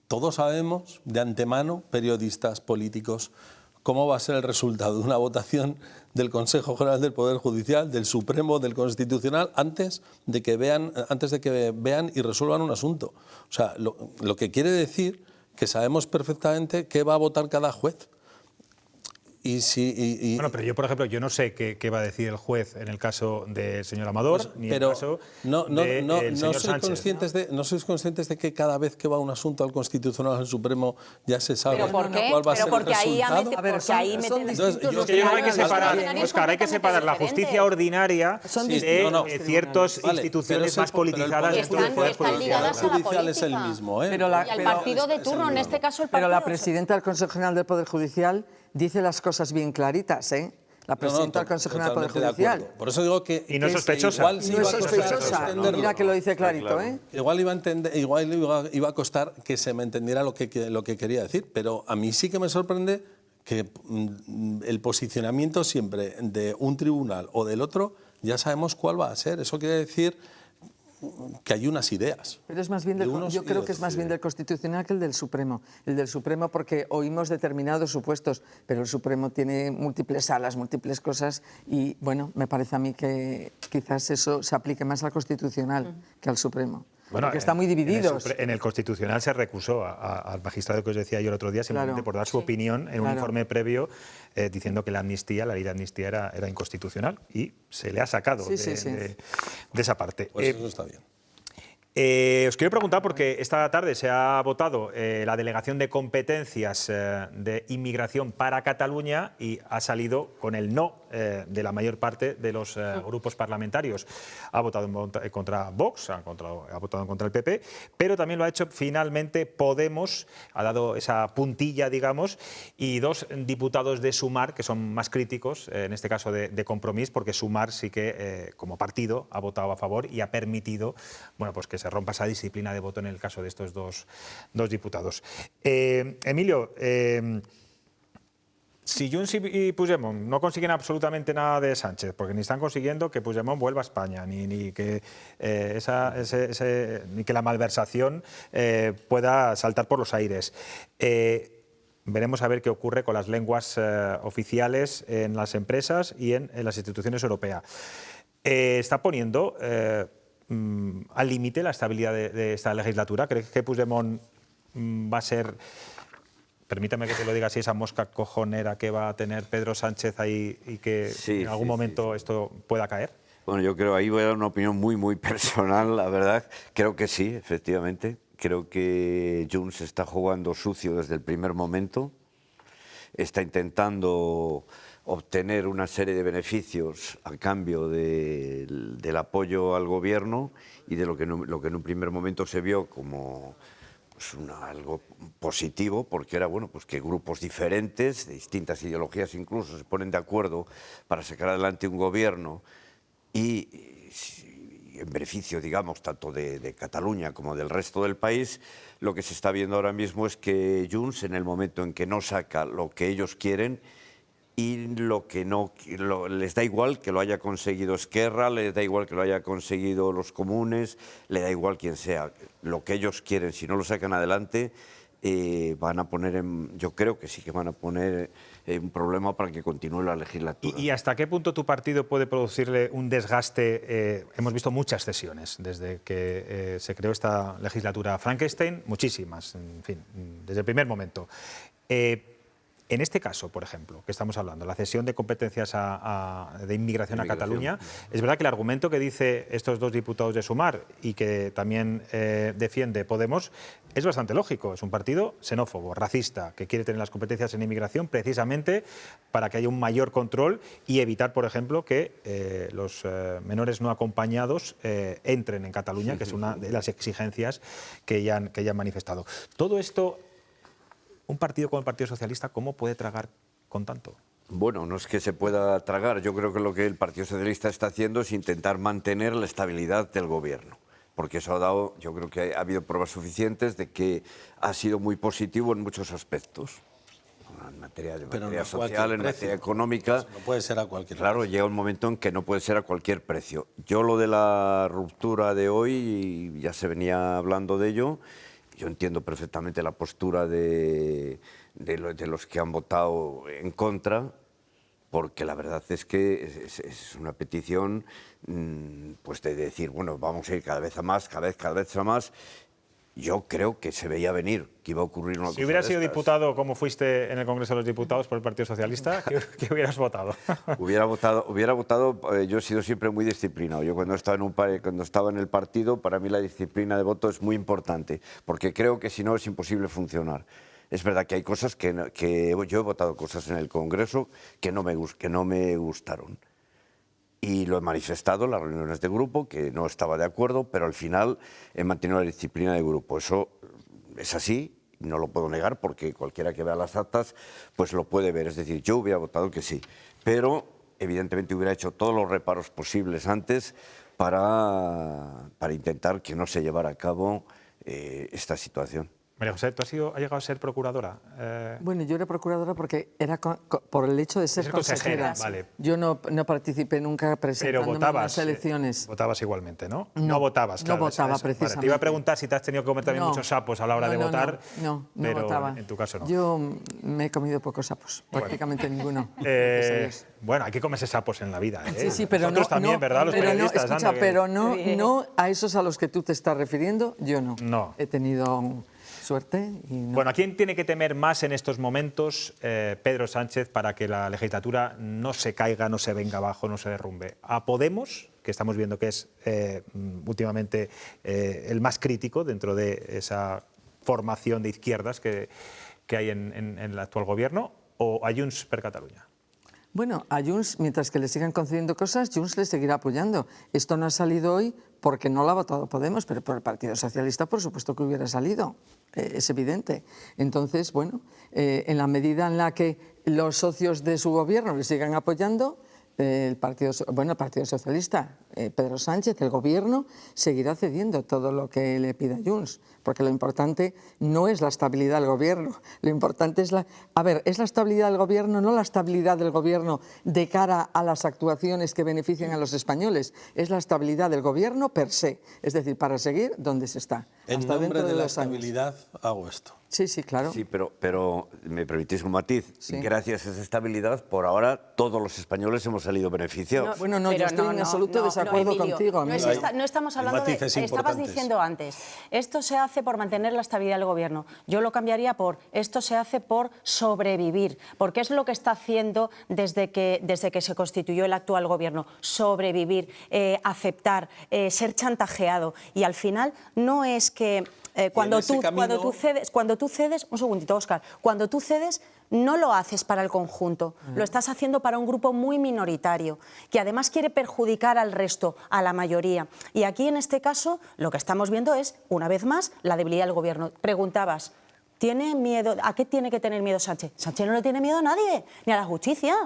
todos sabemos de antemano, periodistas, políticos, cómo va a ser el resultado de una votación del Consejo General del Poder Judicial, del Supremo, del Constitucional, antes de que vean y resuelvan un asunto. O sea, lo que quiere decir que sabemos perfectamente qué va a votar cada juez. Bueno, pero yo, por ejemplo, yo no sé qué va a decir el juez en el caso del señor Amador, ni en el caso del señor Sánchez. ¿No sois conscientes de que cada vez que va un asunto al Constitucional o al Supremo ya se sabe cuál va a ser el resultado? Yo creo que hay que separar, Óscar, hay que separar la justicia ordinaria de ciertas instituciones más politizadas dentro del Poder Judicial. El judicial es el mismo, y al partido de turno, en este caso el partido. Pero la presidenta del Consejo General del Poder Judicial dice las cosas bien claritas, la presidenta del Consejo General del Poder Judicial. Por eso digo que... Y no es sospechosa. Igual Y no es sospechosa. Mira que lo dice clarito, ¿eh? Igual iba a costar que se me entendiera lo que quería decir, pero a mí sí que me sorprende que el posicionamiento siempre de un tribunal o del otro ya sabemos cuál va a ser. Eso quiere decir que hay unas ideas. Pero es más bien yo creo que es más bien del Constitucional que el del Supremo. El del Supremo porque oímos determinados supuestos, pero el Supremo tiene múltiples salas, múltiples cosas y, bueno, me parece a mí que quizás eso se aplique más al Constitucional que al Supremo. Bueno, porque están muy divididos. En el Constitucional se recusó al magistrado que os decía yo el otro día simplemente por dar su opinión en un informe previo diciendo que la ley de amnistía era inconstitucional y se le ha sacado de esa parte. Pues eso está bien. Os quiero preguntar porque esta tarde se ha votado la delegación de competencias de inmigración para Cataluña y ha salido con el no de la mayor parte de los grupos parlamentarios. Ha votado contra Vox, ha votado contra el PP, pero también lo ha hecho finalmente Podemos, ha dado esa puntilla, digamos, y dos diputados de Sumar, que son más críticos, en este caso de Compromís, porque Sumar sí que, como partido, ha votado a favor y ha permitido, bueno, pues que se rompa esa disciplina de voto en el caso de estos dos diputados. Emilio, si Junts y Puigdemont no consiguen absolutamente nada de Sánchez, porque ni están consiguiendo que Puigdemont vuelva a España, ni que la malversación pueda saltar por los aires, veremos a ver qué ocurre con las lenguas oficiales en las empresas y en las instituciones europeas. Está poniendo al límite la estabilidad de esta legislatura. ¿Crees que Puigdemont va a ser, permítame que te lo diga así, esa mosca cojonera que va a tener Pedro Sánchez ahí y que en algún momento esto pueda caer? Bueno, yo creo, ahí voy a dar una opinión muy personal, la verdad. Creo que sí, efectivamente. Creo que Junts está jugando sucio desde el primer momento. Está intentando obtener una serie de beneficios a cambio del apoyo al gobierno y de lo que en un primer momento se vio como pues algo positivo, porque era bueno, pues que grupos diferentes, de distintas ideologías incluso, se ponen de acuerdo para sacar adelante un gobierno y en beneficio, digamos, tanto de Cataluña como del resto del país. Lo que se está viendo ahora mismo es que Junts, en el momento en que no saca lo que ellos quieren, y lo que no les da igual que lo haya conseguido Esquerra, les da igual que lo haya conseguido los comunes, le da igual quien sea. Lo que ellos quieren, si no lo sacan adelante, van a poner yo creo que sí que van a poner un problema para que continúe la legislatura. ¿Y hasta qué punto tu partido puede producirle un desgaste? Hemos visto muchas cesiones desde que se creó esta legislatura Frankenstein, muchísimas, en fin, desde el primer momento. En este caso, por ejemplo, que estamos hablando, la cesión de competencias de inmigración a Cataluña, es verdad que el argumento que dice estos dos diputados de Sumar y que también defiende Podemos es bastante lógico. Es un partido xenófobo, racista, que quiere tener las competencias en inmigración precisamente para que haya un mayor control y evitar, por ejemplo, que los menores no acompañados entren en Cataluña, que es una de las exigencias que ya han manifestado. Todo esto, un partido como el Partido Socialista, ¿cómo puede tragar con tanto? Bueno, no es que se pueda tragar. Yo creo que lo que el Partido Socialista está haciendo es intentar mantener la estabilidad del gobierno. Porque eso ha dado, yo creo que ha habido pruebas suficientes de que ha sido muy positivo en muchos aspectos. En materia social, en materia económica. Eso no puede ser a cualquier precio. Claro, llega un momento en que no puede ser a cualquier precio. Yo lo de la ruptura de hoy, ya se venía hablando de ello. Yo entiendo perfectamente la postura de los que han votado en contra, porque la verdad es que es una petición pues de decir, bueno, vamos a ir cada vez a más, cada vez a más. Yo creo que se veía venir que iba a ocurrir una cosa. Si hubieras sido diputado, como fuiste en el Congreso de los Diputados por el Partido Socialista, ¿qué hubieras votado? Hubiera votado. Yo he sido siempre muy disciplinado. Yo cuando estaba en el partido, para mí la disciplina de voto es muy importante, porque creo que si no es imposible funcionar. Es verdad que hay cosas que yo he votado cosas en el Congreso que no me gustaron. Y lo he manifestado en las reuniones de grupo, que no estaba de acuerdo, pero al final he mantenido la disciplina de grupo. Eso es así, no lo puedo negar, porque cualquiera que vea las actas pues lo puede ver. Es decir, yo hubiera votado que sí, pero evidentemente hubiera hecho todos los reparos posibles antes para intentar que no se llevara a cabo esta situación. María José, ¿tú has llegado a ser procuradora? Bueno, yo era procuradora porque era por el hecho de ser consejera. Vale. Yo no participé nunca presentándome en las elecciones. Votabas igualmente, ¿no? No votabas, claro. No votaba, precisamente. Vale, te iba a preguntar si te has tenido que comer también muchos sapos a la hora de votar. No pero votaba. En tu caso no. Yo me he comido pocos sapos, prácticamente ninguno. Bueno, hay que comerse sapos en la vida. Sí, pero nosotros también, ¿verdad? Los periodistas. Escucha, pero no a esos a los que tú te estás refiriendo, yo no. No. He tenido suerte. Y no. Bueno, ¿a quién tiene que temer más en estos momentos Pedro Sánchez para que la legislatura no se caiga, no se venga abajo, no se derrumbe? ¿A Podemos, que estamos viendo que es últimamente el más crítico dentro de esa formación de izquierdas que hay en el actual gobierno, o a Junts per Catalunya? Bueno, a Junts, mientras que le sigan concediendo cosas, Junts le seguirá apoyando. Esto no ha salido hoy porque no lo ha votado Podemos, pero por el Partido Socialista por supuesto que hubiera salido, es evidente. Entonces, bueno, en la medida en la que los socios de su gobierno le sigan apoyando, el Partido Socialista, Pedro Sánchez, el gobierno, seguirá cediendo todo lo que le pida Junts, porque lo importante no es la estabilidad del gobierno, lo importante es es la estabilidad del gobierno, no la estabilidad del gobierno de cara a las actuaciones que benefician a los españoles, es la estabilidad del gobierno per se, es decir, para seguir donde se está. En nombre de la estabilidad hago esto. Sí, sí, claro. Sí, pero me permitís un matiz. Sí. Gracias a esa estabilidad, por ahora todos los españoles hemos salido beneficiados. Bueno, no, yo estoy en absoluto desacuerdo contigo. No estamos hablando de... Estabas diciendo antes, esto se hace por mantener la estabilidad del gobierno. Yo lo cambiaría por esto se hace por sobrevivir, porque es lo que está haciendo desde que se constituyó el actual gobierno. Sobrevivir, aceptar, ser chantajeado. Y al final no es que... Cuando tú cedes, un segundito, Óscar, cuando tú cedes no lo haces para el conjunto, lo estás haciendo para un grupo muy minoritario, que además quiere perjudicar al resto, a la mayoría. Y aquí en este caso lo que estamos viendo es, una vez más, la debilidad del gobierno. Preguntabas, ¿tiene miedo? ¿A qué tiene que tener miedo Sánchez? Sánchez no le tiene miedo a nadie, ni a la justicia.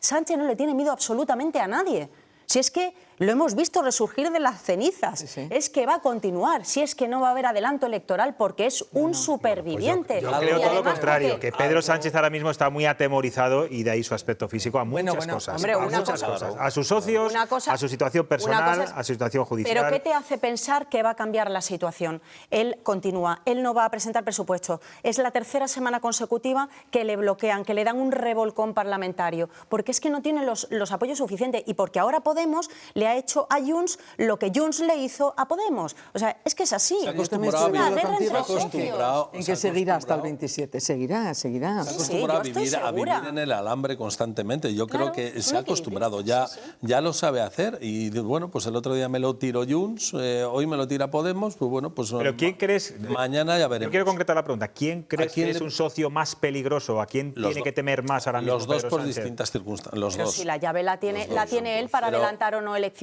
Sánchez no le tiene miedo absolutamente a nadie. Si es que lo hemos visto resurgir de las cenizas, es que va a continuar, si es que no va a haber adelanto electoral porque es un superviviente. Yo creo todo lo contrario, que Pedro Sánchez ahora mismo está muy atemorizado y de ahí su aspecto físico a muchas cosas. Hombre, cosas. A sus socios, a su situación personal, a su situación judicial. Pero ¿qué te hace pensar que va a cambiar la situación? Él continúa, él no va a presentar presupuesto. Es la tercera semana consecutiva que le bloquean, que le dan un revolcón parlamentario, porque es que no tiene los apoyos suficientes y porque ahora Podemos le ha hecho a Junts lo que Junts le hizo a Podemos. O sea, es que es así. En que seguirá hasta el 27. Seguirá. Se ha acostumbrado a vivir en el alambre constantemente. Yo creo que se ha acostumbrado, ya lo sabe hacer. Y bueno, pues el otro día me lo tiró Junts, hoy me lo tira Podemos, pues bueno, pues ¿pero quién crees? Mañana ya veremos. Yo quiero concretar la pregunta. ¿Quién crees que es un socio más peligroso? ¿A quién tiene que temer más ahora mismo? Los dos Pedro por Sánchez? Distintas circunstancias. Los Pero dos. si la llave la tiene él para adelantar o no elecciones.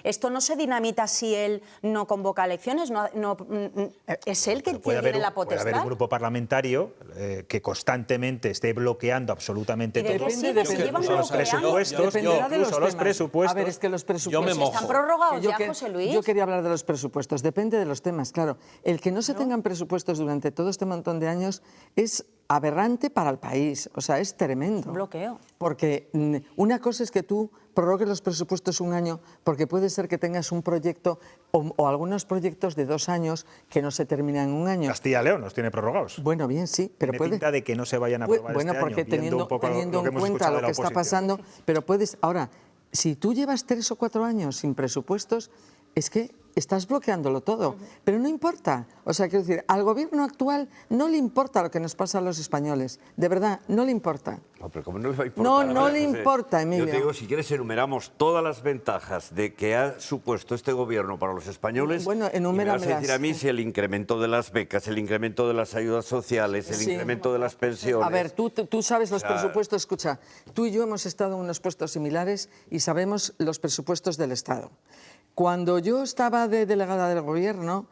Esto no se dinamita si él no convoca elecciones. Es él que tiene la potestad. Puede haber un grupo parlamentario que constantemente esté bloqueando absolutamente todo. Incluso los presupuestos. A ver, es que los presupuestos... Yo me mojo. Están prorrogados ya, José Luis. Yo quería hablar de los presupuestos. Depende de los temas, claro. El que no se tengan presupuestos durante todo este montón de años es aberrante para el país. O sea, es tremendo. Un bloqueo. Porque una cosa es que tú prorrogues los presupuestos un año, porque puede ser que tengas un proyecto o algunos proyectos de 2 años que no se terminan en un año. Castilla y León los tiene prorrogados. Bueno, bien, sí, pero tiene pinta de que no se vayan a aprobar bueno, este porque año, teniendo en cuenta lo que está pasando, pero puedes... Ahora, si tú llevas 3 o 4 años sin presupuestos, es que estás bloqueándolo todo, pero no importa. O sea, quiero decir, al gobierno actual no le importa lo que nos pasa a los españoles, de verdad, no le importa. No, pero ¿cómo no le va a importar? No le importa, Emilio. Yo te digo, si quieres, enumeramos todas las ventajas de que ha supuesto este gobierno para los españoles. Bueno, y me vas a decir a mí si el incremento de las becas, el incremento de las ayudas sociales, el incremento de las pensiones... A ver, tú sabes los presupuestos, escucha, tú y yo hemos estado en unos puestos similares y sabemos los presupuestos del Estado. Cuando yo estaba de delegada del Gobierno,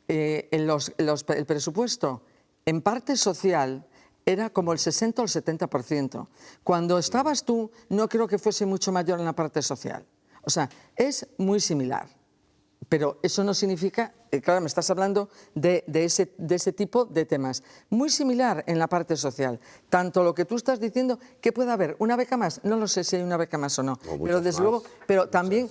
el presupuesto, en parte social, era como el 60 o el 70%. Cuando estabas tú, no creo que fuese mucho mayor en la parte social. O sea, es muy similar. Pero eso no significa, claro, me estás hablando de ese tipo de temas. Muy similar en la parte social. Tanto lo que tú estás diciendo, que puede haber una beca más, no lo sé si hay una beca más o no, pero desde luego, pero también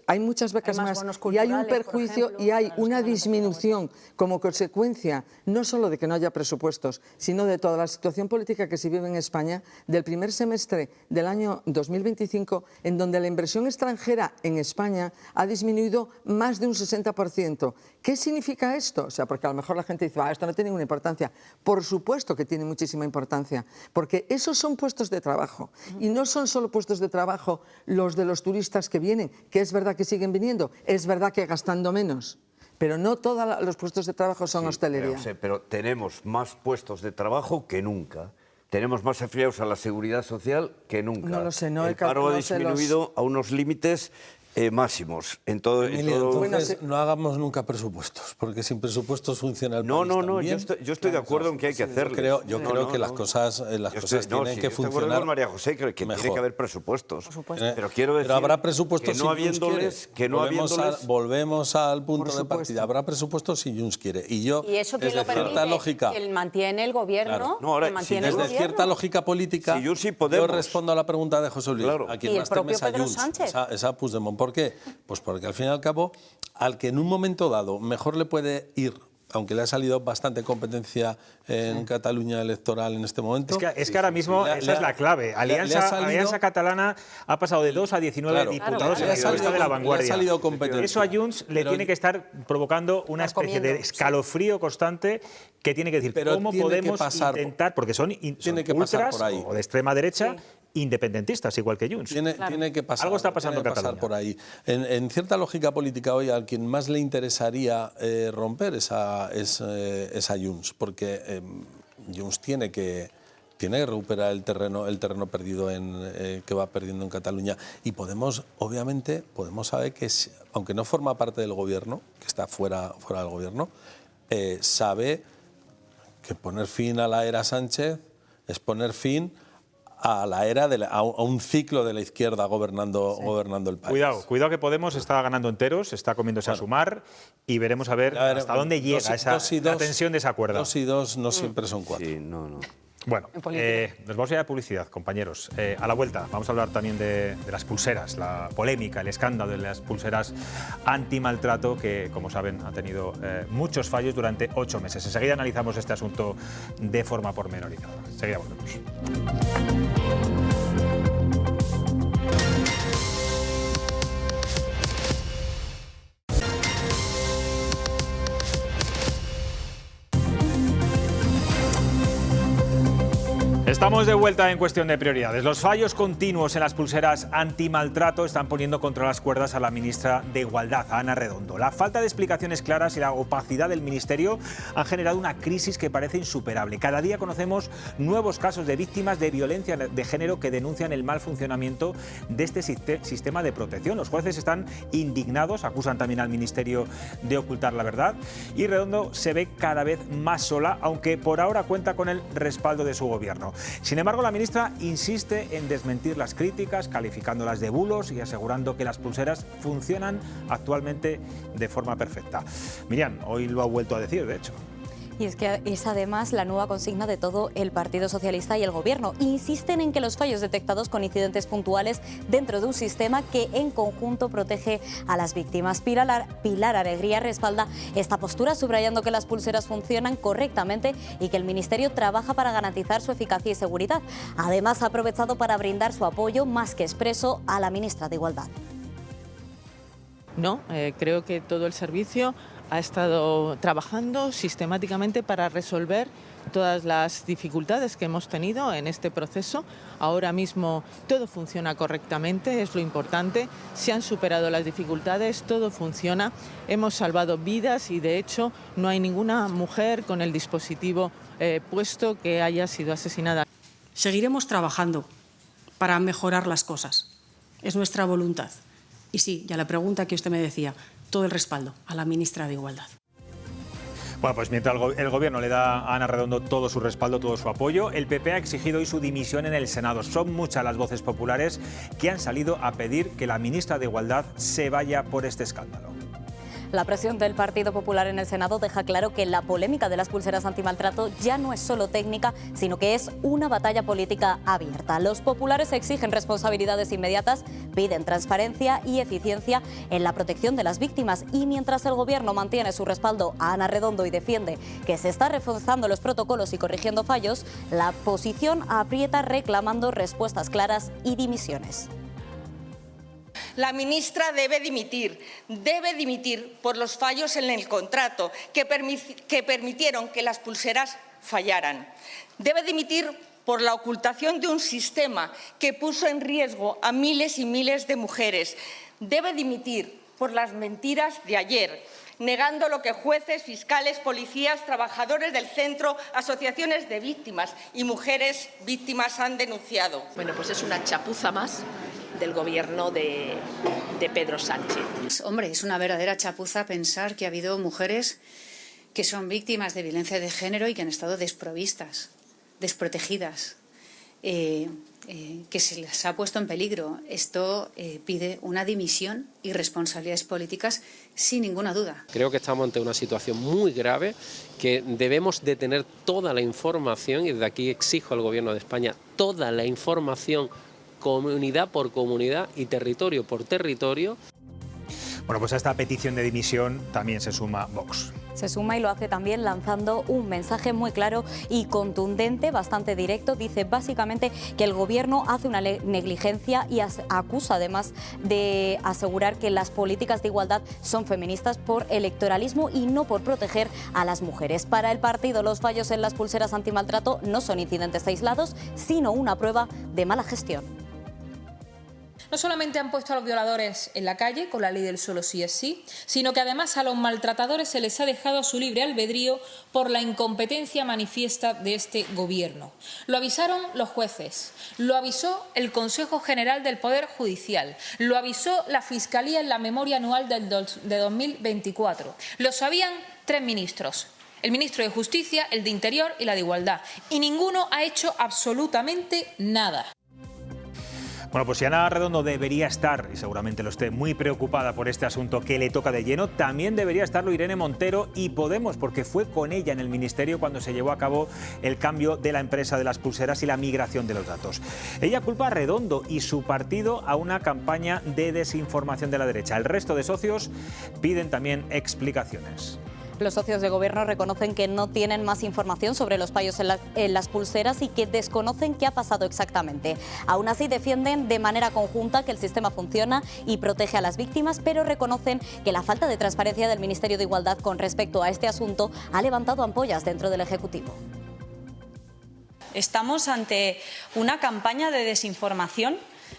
hay muchas becas más y hay un perjuicio y hay una disminución como consecuencia no solo de que no haya presupuestos, sino de toda la situación política que se vive en España, del primer semestre del año 2025, en donde la inversión extranjera en España ha disminuido más de un 60%. ¿Qué significa esto? O sea, porque a lo mejor la gente dice, esto no tiene ninguna importancia. Por supuesto que tiene muchísima importancia, porque esos son puestos de trabajo. Y no son solo puestos de trabajo los de los turistas que vienen, que es verdad que siguen viniendo, es verdad que gastando menos. Pero no todos los puestos de trabajo son hostelería. Pero tenemos más puestos de trabajo que nunca. Tenemos más afiliados a la seguridad social que nunca. No lo sé, no. El paro ha disminuido a unos límites máximos. Entonces, no hagamos nunca presupuestos, porque sin presupuestos funciona el país también. Yo estoy de acuerdo en que hay que hacerlo. Yo creo que las cosas tienen que funcionar. Estoy de acuerdo con María José, que tiene que haber presupuestos. Pero quiero decir habrá presupuestos que no habiéndoles... Volvemos al punto de partida. Habrá presupuestos si Junts quiere. ¿Y eso quién lo permite? ¿Quién mantiene el gobierno? Desde cierta lógica política, yo respondo a la pregunta de José Luis. A quien más teme es a Junts. Esa Puigdemont. ¿Por qué? Pues porque al fin y al cabo, al que en un momento dado mejor le puede ir, aunque le ha salido bastante competencia en Cataluña electoral en este momento. Es que ahora mismo esa es la clave. Alianza Catalana ha pasado de 2 a 19 diputados en la lista de la vanguardia. Eso a Junts le tiene que estar provocando una especie de escalofrío constante que tiene que decir cómo podemos intentar, porque son ultras o de extrema derecha, independentistas, igual que Junts. Tiene que pasar. Algo está pasando en Cataluña. Por ahí. En cierta lógica política hoy, al quien más le interesaría romper es a Junts, porque Junts tiene que recuperar el terreno perdido que va perdiendo en Cataluña. Y Podemos saber que, aunque no forma parte del gobierno, que está fuera del gobierno, sabe que poner fin a la era Sánchez es poner fin a la era a un ciclo de la izquierda gobernando el país. Cuidado que Podemos está ganando enteros, está comiéndose a Sumar y veremos a ver hasta dónde llega la tensión de esa cuerda. 2 y 2 no siempre son 4. Sí, no. Bueno, nos vamos a ir a publicidad, compañeros. A la vuelta vamos a hablar también de las pulseras, la polémica, el escándalo de las pulseras antimaltrato que, como saben, ha tenido muchos fallos durante 8 meses. Enseguida analizamos este asunto de forma pormenorizada. Enseguida volvemos. Estamos de vuelta en Cuestión de Prioridades. Los fallos continuos en las pulseras antimaltrato están poniendo contra las cuerdas a la ministra de Igualdad, a Ana Redondo. La falta de explicaciones claras y la opacidad del Ministerio han generado una crisis que parece insuperable. Cada día conocemos nuevos casos de víctimas de violencia de género que denuncian el mal funcionamiento de este sistema de protección. Los jueces están indignados, acusan también al Ministerio de ocultar la verdad y Redondo se ve cada vez más sola, aunque por ahora cuenta con el respaldo de su gobierno. Sin embargo, la ministra insiste en desmentir las críticas, calificándolas de bulos y asegurando que las pulseras funcionan actualmente de forma perfecta. Miriam, hoy lo ha vuelto a decir, de hecho. Y es que es además la nueva consigna de todo el Partido Socialista y el Gobierno. Insisten en que los fallos detectados con incidentes puntuales dentro de un sistema que en conjunto protege a las víctimas. Pilar Alegría respalda esta postura, subrayando que las pulseras funcionan correctamente y que el Ministerio trabaja para garantizar su eficacia y seguridad. Además, ha aprovechado para brindar su apoyo más que expreso a la ministra de Igualdad. No, creo que todo el servicio ha estado trabajando sistemáticamente para resolver todas las dificultades que hemos tenido en este proceso. Ahora mismo todo funciona correctamente, es lo importante. Se han superado las dificultades, todo funciona. Hemos salvado vidas y, de hecho, no hay ninguna mujer con el dispositivo puesto que haya sido asesinada. Seguiremos trabajando para mejorar las cosas. Es nuestra voluntad. Y sí, ya la pregunta que usted me decía, todo el respaldo a la ministra de Igualdad. Bueno, pues mientras el Gobierno le da a Ana Redondo todo su respaldo, todo su apoyo, el PP ha exigido hoy su dimisión en el Senado. Son muchas las voces populares que han salido a pedir que la ministra de Igualdad se vaya por este escándalo. La presión del Partido Popular en el Senado deja claro que la polémica de las pulseras antimaltrato ya no es solo técnica, sino que es una batalla política abierta. Los populares exigen responsabilidades inmediatas, piden transparencia y eficiencia en la protección de las víctimas. Y mientras el Gobierno mantiene su respaldo a Ana Redondo y defiende que se está reforzando los protocolos y corrigiendo fallos, la oposición aprieta reclamando respuestas claras y dimisiones. La ministra debe dimitir por los fallos en el contrato que permitieron que las pulseras fallaran. Debe dimitir por la ocultación de un sistema que puso en riesgo a miles y miles de mujeres. Debe dimitir por las mentiras de ayer, negando lo que jueces, fiscales, policías, trabajadores del centro, asociaciones de víctimas y mujeres víctimas han denunciado. Bueno, pues es una chapuza más del Gobierno de Pedro Sánchez. Hombre, es una verdadera chapuza pensar que ha habido mujeres que son víctimas de violencia de género y que han estado desprovistas, desprotegidas, que se les ha puesto en peligro. Esto pide una dimisión y responsabilidades políticas sin ninguna duda. Creo que estamos ante una situación muy grave, que debemos de tener toda la información, y desde aquí exijo al Gobierno de España toda la información, comunidad por comunidad y territorio por territorio. Bueno, pues a esta petición de dimisión también se suma Vox. Se suma y lo hace también lanzando un mensaje muy claro y contundente, bastante directo. Dice básicamente que el Gobierno hace una negligencia y acusa además de asegurar que las políticas de igualdad son feministas por electoralismo y no por proteger a las mujeres. Para el partido, los fallos en las pulseras antimaltrato no son incidentes aislados, sino una prueba de mala gestión. No solamente han puesto a los violadores en la calle con la ley del solo sí es sí, sino que además a los maltratadores se les ha dejado a su libre albedrío por la incompetencia manifiesta de este Gobierno. Lo avisaron los jueces, lo avisó el Consejo General del Poder Judicial, lo avisó la Fiscalía en la memoria anual de 2024. Lo sabían 3 ministros. El ministro de Justicia, el de Interior y la de Igualdad. Y ninguno ha hecho absolutamente nada. Bueno, pues si Ana Redondo debería estar, y seguramente lo esté, muy preocupada por este asunto que le toca de lleno, también debería estarlo Irene Montero y Podemos, porque fue con ella en el Ministerio cuando se llevó a cabo el cambio de la empresa de las pulseras y la migración de los datos. Ella culpa a Redondo y su partido a una campaña de desinformación de la derecha. El resto de socios piden también explicaciones. Los socios de Gobierno reconocen que no tienen más información sobre los fallos en las pulseras y que desconocen qué ha pasado exactamente. Aún así defienden de manera conjunta que el sistema funciona y protege a las víctimas, pero reconocen que la falta de transparencia del Ministerio de Igualdad con respecto a este asunto ha levantado ampollas dentro del Ejecutivo. Estamos ante una campaña de desinformación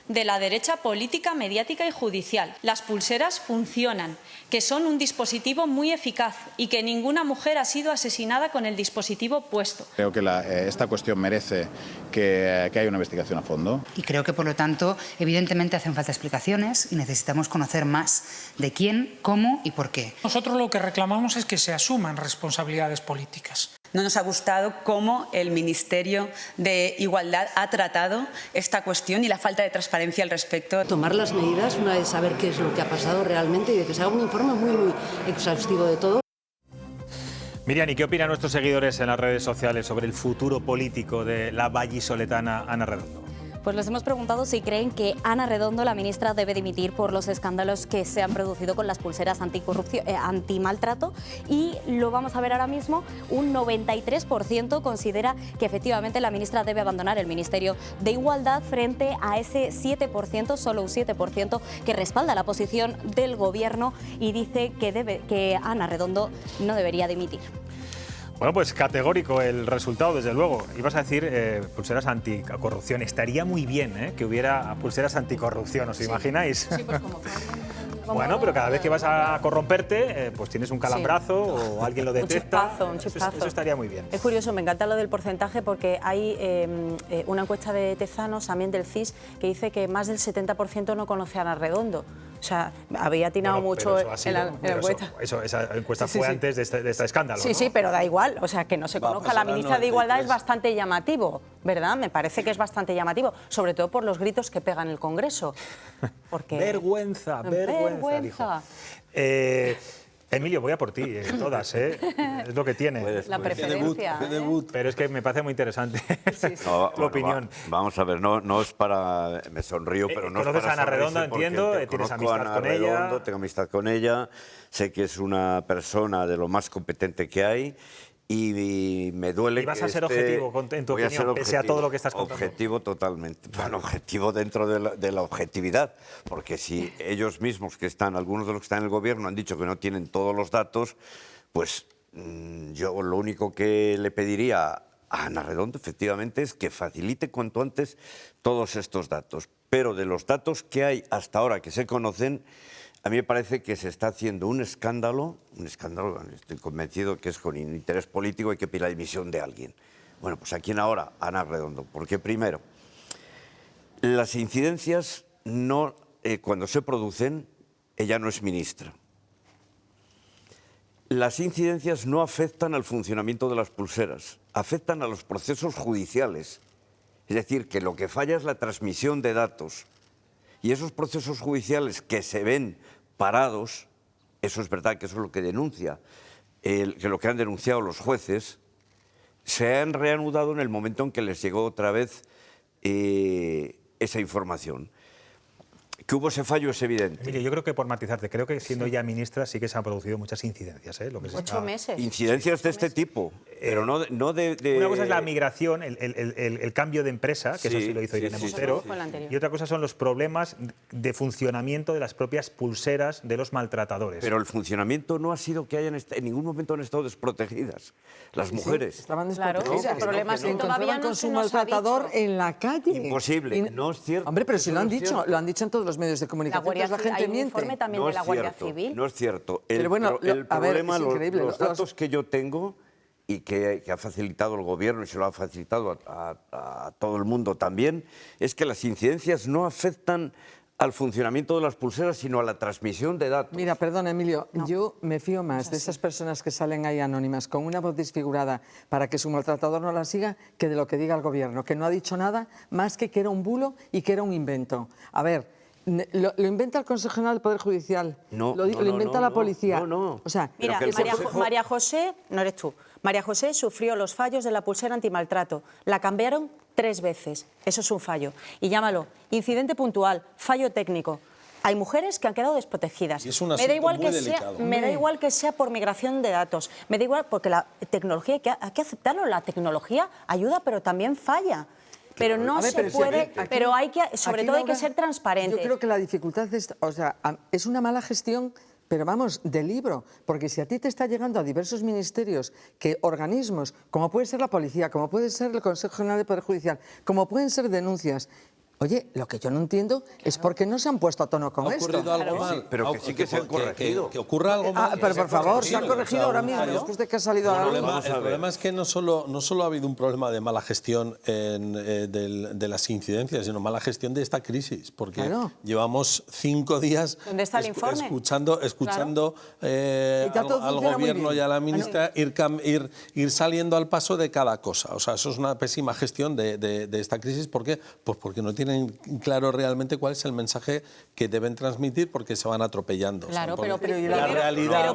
de la derecha política, mediática y judicial. Las pulseras funcionan, que son un dispositivo muy eficaz y que ninguna mujer ha sido asesinada con el dispositivo puesto. Creo que esta cuestión merece que haya una investigación a fondo. Y creo que, por lo tanto, evidentemente hacen falta explicaciones y necesitamos conocer más de quién, cómo y por qué. Nosotros lo que reclamamos es que se asuman responsabilidades políticas. No nos ha gustado cómo el Ministerio de Igualdad ha tratado esta cuestión y la falta de transparencia al respecto. Tomar las medidas una vez saber qué es lo que ha pasado realmente y de que se haga un informe muy exhaustivo de todo. Miriam, ¿y qué opinan nuestros seguidores en las redes sociales sobre el futuro político de la vallisoletana Ana Redondo? Pues les hemos preguntado si creen que Ana Redondo, la ministra, debe dimitir por los escándalos que se han producido con las pulseras antimaltrato, y lo vamos a ver ahora mismo. Un 93% considera que efectivamente la ministra debe abandonar el Ministerio de Igualdad, frente a ese 7%, solo un 7%, que respalda la posición del Gobierno y dice que Ana Redondo no debería dimitir. Bueno, pues categórico el resultado, desde luego. Ibas a decir pulseras anticorrupción. Estaría muy bien que hubiera pulseras anticorrupción, ¿os imagináis? Sí, pues como bueno, pero cada vez que vas a corromperte, pues tienes un calambrazo o alguien lo detecta. Un chispazo. Eso estaría muy bien. Es curioso, me encanta lo del porcentaje, porque hay una encuesta de Tezanos, también del CIS, que dice que más del 70% no conoce a Ana Redondo. O sea, había atinado mucho en la encuesta. Esa encuesta fue antes de este escándalo. Sí, ¿no? sí, pero da igual. O sea, que no se conozca la ministra de Igualdad es bastante llamativo, ¿verdad? Me parece que es bastante llamativo, sobre todo por los gritos que pega en el Congreso. Porque... Vergüenza. Dijo. Emilio, voy a por ti, todas, ¿eh? Es lo que tiene. La preferencia. Qué debut. Pero es que me parece muy interesante tu opinión. Vamos a ver, no es para... Me sonrío, pero no es para... Conoces a Ana Redondo, entiendo, tienes amistad con ella. Tengo amistad con ella, sé que es una persona de lo más competente que hay y me duele. ¿Y vas a ser objetivo en tu opinión, pese a todo lo que estás contando? Objetivo totalmente. Bueno, objetivo dentro de la objetividad, porque si ellos mismos que están, algunos de los que están en el gobierno han dicho que no tienen todos los datos, pues yo lo único que le pediría a Ana Redondo, efectivamente, es que facilite cuanto antes todos estos datos. Pero de los datos que hay hasta ahora que se conocen, a mí me parece que se está haciendo un escándalo, estoy convencido que es con interés político y que pide la dimisión de alguien. Bueno, pues ¿a quién ahora? Ana Redondo. Porque primero, las incidencias no, cuando se producen, ella no es ministra. Las incidencias no afectan al funcionamiento de las pulseras, afectan a los procesos judiciales. Es decir, que lo que falla es la transmisión de datos. Y esos procesos judiciales que se ven parados, eso es verdad que eso es lo que denuncia, que lo que han denunciado los jueces, se han reanudado en el momento en que les llegó otra vez esa información. Que hubo ese fallo es evidente. Mire, yo creo que por matizarte, creo que siendo ya ministra sí que se han producido muchas incidencias. Lo que 8 meses. Incidencias de este tipo, pero no de... Una cosa es la migración, el cambio de empresa, que eso sí lo hizo Irene Montero, y otra cosa son los problemas de funcionamiento de las propias pulseras de los maltratadores. Pero el funcionamiento no ha sido que hayan en ningún momento han estado desprotegidas las mujeres. Sí, estaban desprotegidas. Claro, el problema es que todavía no con se su nos ha maltratador dicho. en la calle. Imposible, no es cierto. Hombre, pero si lo han dicho, lo han dicho en todos los medios de comunicación, la gente hay un miente. informe también de la Guardia Civil. No es cierto. Pero bueno, el problema, es increíble. los datos que yo tengo y que ha facilitado el gobierno y se lo ha facilitado a todo el mundo también, es que las incidencias no afectan al funcionamiento de las pulseras, sino a la transmisión de datos. Mira, perdón, Emilio, yo me fío más de esas personas que salen ahí anónimas con una voz desfigurada para que su maltratador no la siga que de lo que diga el gobierno, que no ha dicho nada más que era un bulo y que era un invento. A ver, lo inventa el Consejo General del Poder Judicial, lo inventa la policía. No. O sea, mira, María José, no eres tú, María José sufrió los fallos de la pulsera antimaltrato. La cambiaron 3 veces. Eso es un fallo. Y llámalo incidente puntual, fallo técnico. Hay mujeres que han quedado desprotegidas. Y es un asunto muy delicado. Me da igual que sea por migración de datos. Me da igual porque la tecnología, hay que aceptarlo, la tecnología ayuda, pero también falla. Pero no se puede, pero hay que, sobre todo hay que ser transparente. Yo creo que la dificultad es, es una mala gestión, pero vamos, de libro, porque si a ti te está llegando a diversos ministerios, que organismos, como puede ser la policía, como puede ser el Consejo General del Poder Judicial, como pueden ser denuncias, oye, lo que yo no entiendo es por qué no se han puesto a tono con esto. ¿Ha ocurrido algo mal? Pero que sí que se han corregido. Que ocurra algo mal. Pero por favor, se han corregido ahora mismo, después de que ha salido a la luz. El problema es que no solo ha habido un problema de mala gestión de las incidencias, sino mala gestión de esta crisis, porque llevamos 5 días ¿dónde está el informe? escuchando al gobierno y a la ministra ir saliendo al paso de cada cosa. O sea, eso es una pésima gestión de esta crisis. ¿Por qué? Pues porque no tienen claro realmente cuál es el mensaje que deben transmitir, porque se van atropellando. Claro, o sea, pero la realidad,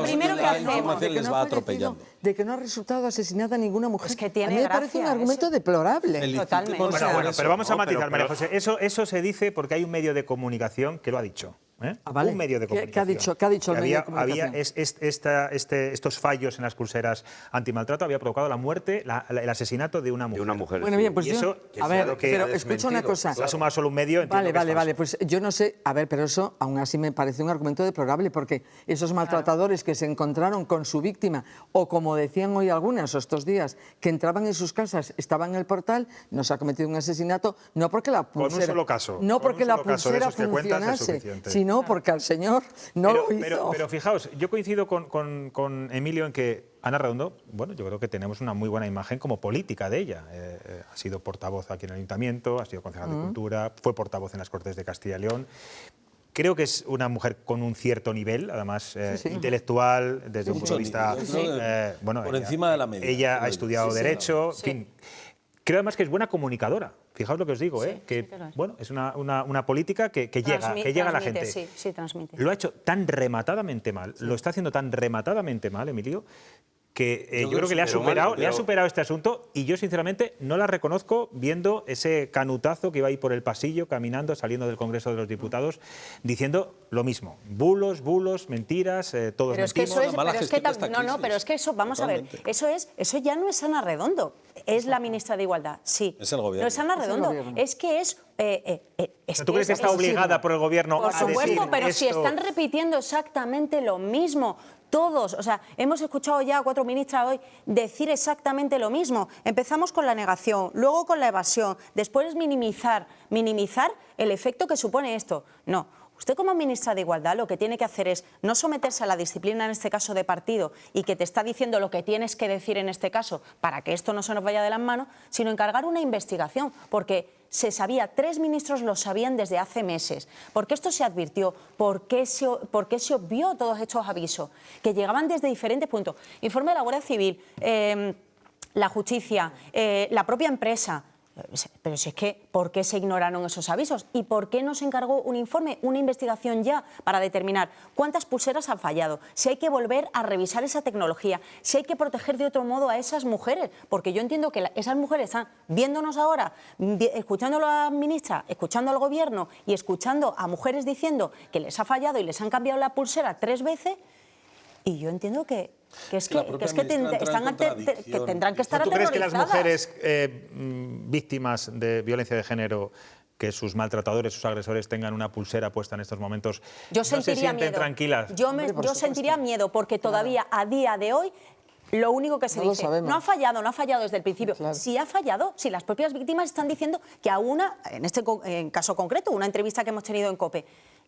primero que hacemos les va atropellando. De que no ha resultado asesinada ninguna mujer. Es que tiene a mí me parece un argumento deplorable. Totalmente. Bueno, pero vamos a matizar, María José. Eso se dice porque hay un medio de comunicación que lo ha dicho. Vale. Un medio de comunicación. ¿Qué ha dicho el medio de comunicación? Estos fallos en las pulseras antimaltrato había provocado la muerte, el asesinato de una mujer. Bueno, bien, pues y eso, a ver, pero escucha una cosa. Se ha sumado solo un medio. Vale, pues yo no sé, a ver, pero eso aún así me parece un argumento deplorable, porque esos maltratadores que se encontraron con su víctima, o como decían hoy algunas estos días, que entraban en sus casas, estaban en el portal, no se ha cometido un asesinato, no porque la pulsera, con un solo caso, no porque la pulsera funcionase, sino porque al señor no lo hizo. Pero fijaos, yo coincido con Emilio en que Ana Redondo, bueno, yo creo que tenemos una muy buena imagen como política de ella. Ha sido portavoz aquí en el Ayuntamiento, ha sido concejal de Cultura, fue portavoz en las Cortes de Castilla y León. Creo que es una mujer con un cierto nivel, además intelectual, desde un punto de vista... bueno, por encima de la media. Ella ha estudiado Derecho, en fin. Creo además que es buena comunicadora. Fijaos lo que os digo, que bueno, es una política que llega a la gente. Sí, transmite. Lo ha hecho tan rematadamente mal, lo está haciendo tan rematadamente mal, Emilio, que yo creo que le ha superado este asunto, y yo sinceramente no la reconozco viendo ese canutazo que iba ahí por el pasillo, caminando, saliendo del Congreso de los Diputados, diciendo lo mismo. Bulos, mentiras, todos mentimos. Pero es que eso, vamos a ver, eso ya no es Ana Redondo, es la ministra de Igualdad, sí. Es el gobierno. No es Ana Redondo, es que es... ¿Tú crees que está obligada por el gobierno a decir esto? Por supuesto, pero si están repitiendo exactamente lo mismo, todos, o sea, hemos escuchado ya a 4 ministras hoy decir exactamente lo mismo. Empezamos con la negación, luego con la evasión, después minimizar el efecto que supone esto. No. Usted como ministra de Igualdad lo que tiene que hacer es no someterse a la disciplina, en este caso de partido, y que te está diciendo lo que tienes que decir en este caso para que esto no se nos vaya de las manos, sino encargar una investigación, porque se sabía, 3 ministros lo sabían desde hace meses. ¿Por qué esto se advirtió? ¿Por qué se obvió todos estos avisos? Que llegaban desde diferentes puntos. Informe de la Guardia Civil, la justicia, la propia empresa. Pero si es que, ¿por qué se ignoraron esos avisos? ¿Y por qué no se encargó un informe, una investigación ya para determinar cuántas pulseras han fallado? Si hay que volver a revisar esa tecnología, si hay que proteger de otro modo a esas mujeres, porque yo entiendo que esas mujeres están viéndonos ahora, escuchando a la ministra, escuchando al gobierno y escuchando a mujeres diciendo que les ha fallado y les han cambiado la pulsera 3 veces, y yo entiendo que tendrán que estar aterrorizadas. ¿Tú crees que las mujeres víctimas de violencia de género, que sus maltratadores, sus agresores tengan una pulsera puesta en estos momentos, no se sienten tranquilas? Yo sentiría miedo, porque todavía a día de hoy lo único que se dice, no ha fallado desde el principio. Claro. Si ha fallado, si las propias víctimas están diciendo que a una, en caso concreto, una entrevista que hemos tenido en COPE,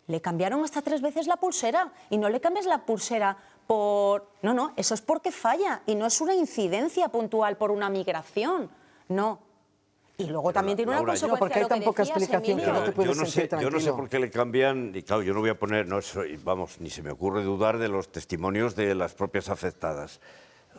le cambiaron hasta 3 veces la pulsera, y no le cambias la pulsera por... No, eso es porque falla, y no es una incidencia puntual por una migración, no. Y luego también tiene una consecuencia, porque hay tan poca explicación que no te puedes sentir tranquilo. Yo no sé por qué le cambian, y claro, yo no voy a poner, ni se me ocurre dudar de los testimonios de las propias afectadas.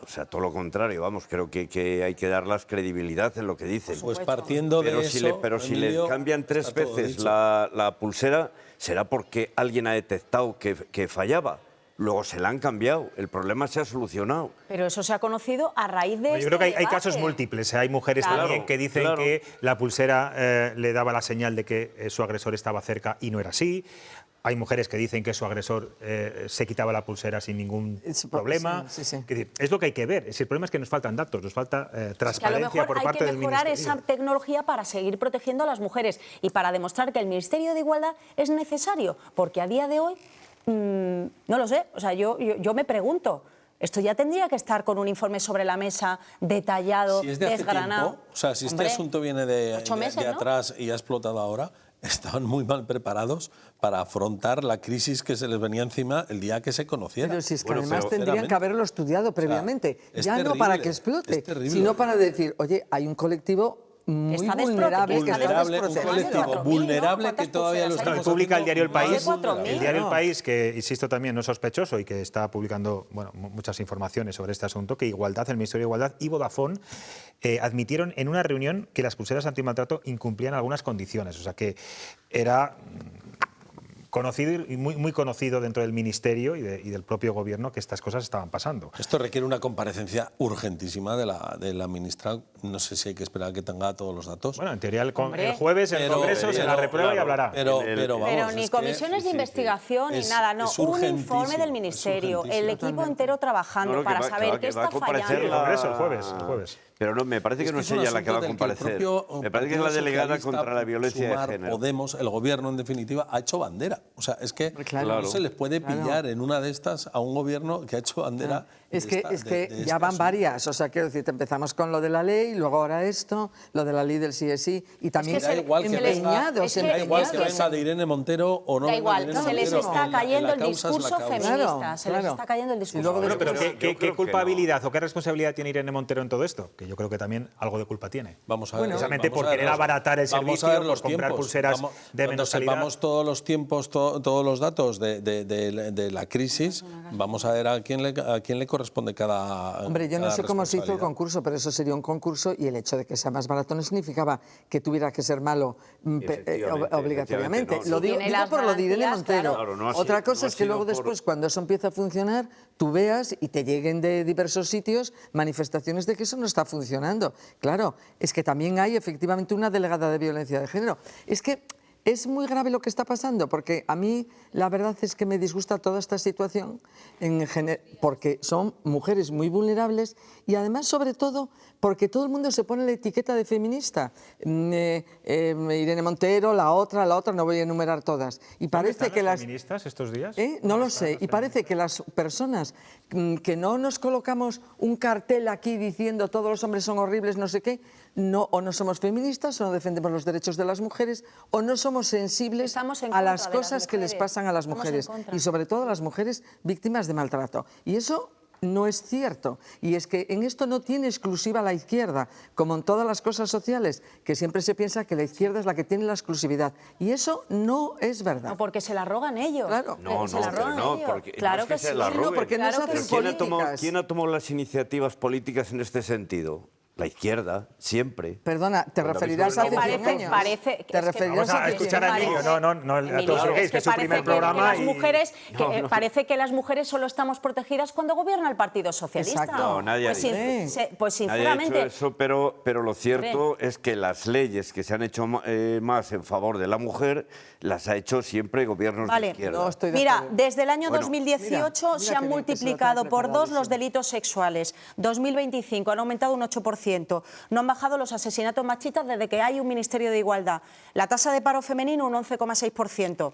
O sea, todo lo contrario, creo que hay que darles credibilidad en lo que dicen. Pues partiendo de eso... Pero si le cambian 3 veces la pulsera, será porque alguien ha detectado que fallaba. Luego se la han cambiado, el problema se ha solucionado. Pero eso se ha conocido a raíz de... Yo creo que hay casos múltiples. Hay mujeres también que dicen que la pulsera le daba la señal de que su agresor estaba cerca y no era así. Hay mujeres que dicen que su agresor se quitaba la pulsera sin ningún problema. Es lo que hay que ver. El problema es que nos faltan datos, nos falta transparencia por parte del Ministerio. Hay que mejorar esa tecnología para seguir protegiendo a las mujeres y para demostrar que el Ministerio de Igualdad es necesario, porque a día de hoy, no lo sé, o sea, yo me pregunto, esto ya tendría que estar con un informe sobre la mesa, detallado, si es de desgranado. Hace tiempo, o sea, si este asunto viene de atrás y ha explotado ahora, estaban muy mal preparados para afrontar la crisis que se les venía encima el día que se conociera. Pero si es que además tendrían que haberlo estudiado previamente, ya terrible, no para que explote, sino para decir, oye, hay un colectivo muy vulnerable que está desprotegido. Vulnerable que todavía lo estamos publica el diario El País. El diario El País, que insisto también no es sospechoso y que está publicando muchas informaciones sobre este asunto, que Igualdad, el Ministerio de Igualdad y Vodafone admitieron en una reunión que las pulseras antimaltrato incumplían algunas condiciones. O sea que era conocido y muy conocido dentro del Ministerio y del propio Gobierno que estas cosas estaban pasando. Esto requiere una comparecencia urgentísima de la ministra. No sé si hay que esperar a que tenga todos los datos. Bueno, en teoría el jueves el Congreso se la reprueba y hablará. Pero ni comisiones de investigación ni nada, no. Un informe del Ministerio, el equipo entero trabajando para saber qué está fallando. El Congreso el jueves. Pero no, me parece que no es ella la que va a comparecer. Me parece que es la delegada contra la violencia de género. Podemos, el Gobierno, en definitiva, ha hecho bandera. O sea, es que no se les puede pillar en una de estas a un Gobierno que ha hecho bandera. Es que ya van varias. O sea, quiero decir, empezamos con lo de la ley, luego ahora esto, lo de la ley del sí es sí, y también da igual que venga de Irene Montero o no. Da igual, se les está cayendo el discurso feminista. Se les está cayendo el discurso. Pero ¿qué culpabilidad o qué responsabilidad tiene Irene Montero en todo esto? Que yo creo que también algo de culpa tiene. Vamos a ver. Precisamente por querer abaratar el servicio, por comprar pulseras de menos calidad. Sepamos todos los tiempos, todos los datos de la crisis, vamos a ver a quién le corresponde cada Hombre, yo no sé cómo se hizo el responsabilidad. concurso, pero eso sería un concurso y el hecho de que sea más barato no significaba que tuviera que ser malo obligatoriamente. No. Lo digo por lo de Irene Montero. Claro, no ha Otra sido- cosa no es ha que sido luego por- después, cuando eso empieza a funcionar, tú veas y te lleguen de diversos sitios manifestaciones de que eso no está funcionando. Claro, es que también hay efectivamente una delegada de violencia de género. Es que es muy grave lo que está pasando, porque a mí la verdad es que me disgusta toda esta situación, porque son mujeres muy vulnerables y además, sobre todo, porque todo el mundo se pone la etiqueta de feminista. Irene Montero, la otra, no voy a enumerar todas. Y parece que las feministas estos días? No lo sé, y parece que las personas que no nos colocamos un cartel aquí diciendo todos los hombres son horribles, no sé qué, o no somos feministas, o no defendemos los derechos de las mujeres, o no somos sensibles a las cosas que les pasan a las mujeres, y sobre todo a las mujeres víctimas de maltrato. Y eso no es cierto. Y es que en esto no tiene exclusiva la izquierda, como en todas las cosas sociales, que siempre se piensa que la izquierda es la que tiene la exclusividad. Y eso no es verdad. No, porque se la rogan ellos. Claro. Se la rogan ellos. Porque Claro no es que se sí. la No, roben. porque no se hacen políticas. ¿Quién ha tomado las iniciativas políticas en este sentido? La izquierda, siempre. Perdona, ¿te Cuando referirás habéis hace 100 gobernado. años? Parece ¿Te referirás Vamos a escuchar a Emilio, no Emilio, a todos seguís, que es su parece primer programa. las mujeres, No. parece que las mujeres solo estamos protegidas cuando gobierna el Partido Socialista. Exacto. No, nadie ha pues, dicho. pues Nadie ha sinceramente, hecho eso, pero lo cierto es que las leyes que se han hecho más en favor de la mujer las ha hecho siempre gobiernos de izquierda. Mira, desde el año Bueno, 2018 mira se qué han bien que se lo multiplicado tiene por 2 los preparadísimo. delitos sexuales. 2025 han aumentado un 8%. No han bajado los asesinatos machistas desde que hay un Ministerio de Igualdad. La tasa de paro femenino un 11,6%.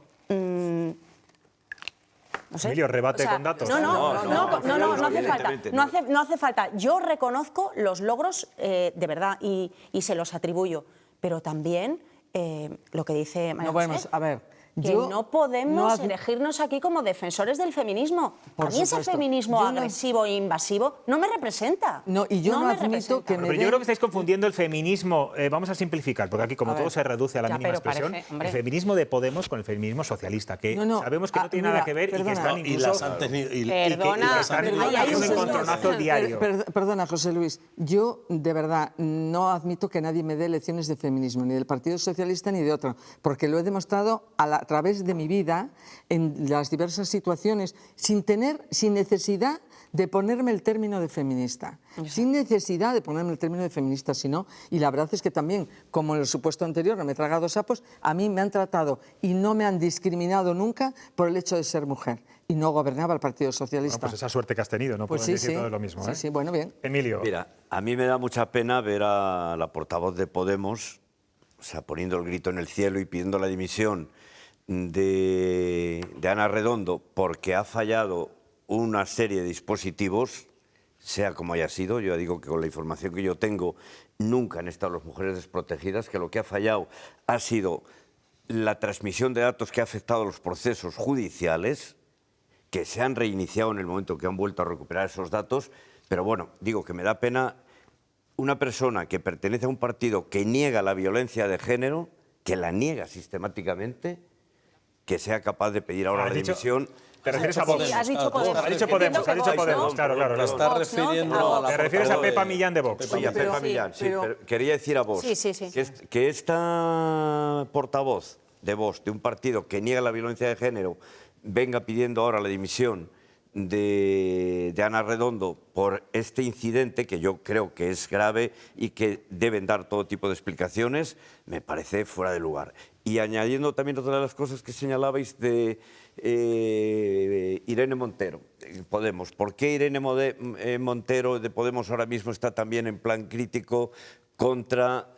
No sé. Emilio, rebate con datos. No hace falta. evidentemente, No hace falta. Yo reconozco los logros de verdad y se los atribuyo. Pero también lo que dice María No podemos, José, a ver, que yo no podemos no elegirnos aquí como defensores del feminismo. Por a mí ese supuesto. feminismo Yo no- agresivo e invasivo no me representa. No, y yo no me admito representa. que me Pero yo creo que estáis confundiendo el feminismo, vamos a simplificar, porque aquí como A todo ver. se reduce a la Ya, mínima pero expresión, parece, hombre. el feminismo de Podemos con el feminismo socialista, que No, no, sabemos que no tiene nada mira, que ver y que perdona. están Y incluso... las han tenido. Perdona, están en ahí hay un un encontronazo diario. Perdona, José Luis, yo de verdad no admito que nadie me dé lecciones de feminismo, ni del Partido Socialista ni de otro, porque lo he demostrado a través de mi vida en las diversas situaciones, sin necesidad de ponerme el término de feminista, sin necesidad de ponerme el término de feminista, sino, y la verdad es que también, como en el supuesto anterior, no me he tragado sapos, a mí me han tratado y no me han discriminado nunca por el hecho de ser mujer. Y no gobernaba el Partido Socialista. Bueno, pues esa suerte que has tenido, no Pues pueden sí, decir sí. todo lo mismo. Sí, sí, bueno, bien. Emilio. Mira, a mí me da mucha pena ver a la portavoz de Podemos, o sea, poniendo el grito en el cielo y pidiendo la dimisión de Ana Redondo porque ha fallado una serie de dispositivos, sea como haya sido. Yo digo que con la información que yo tengo nunca han estado las mujeres desprotegidas, que lo que ha fallado ha sido la transmisión de datos que ha afectado a los procesos judiciales, que se han reiniciado en el momento que han vuelto a recuperar esos datos, pero bueno, digo que me da pena una persona que pertenece a un partido que niega la violencia de género, que la niega sistemáticamente, que sea capaz de pedir ahora la dimisión. Te refieres a Vox. Sí, has dicho Podemos. Ha dicho Podemos, ha dicho Podemos, claro, claro. Te estás refiriendo a la Te refieres a portavoz Pepa de- Millán de Vox. Sí, a Pepa Millán, sí, pero quería decir a Vox Sí, sí, sí. que esta portavoz de Vox, de un partido que niega la violencia de género, venga pidiendo ahora la dimisión de Ana Redondo por este incidente, que yo creo que es grave y que deben dar todo tipo de explicaciones, me parece fuera de lugar. Y añadiendo también otra de las cosas que señalabais de Irene Montero, Podemos. ¿Por qué Irene Montero de Podemos ahora mismo está también en plan crítico contra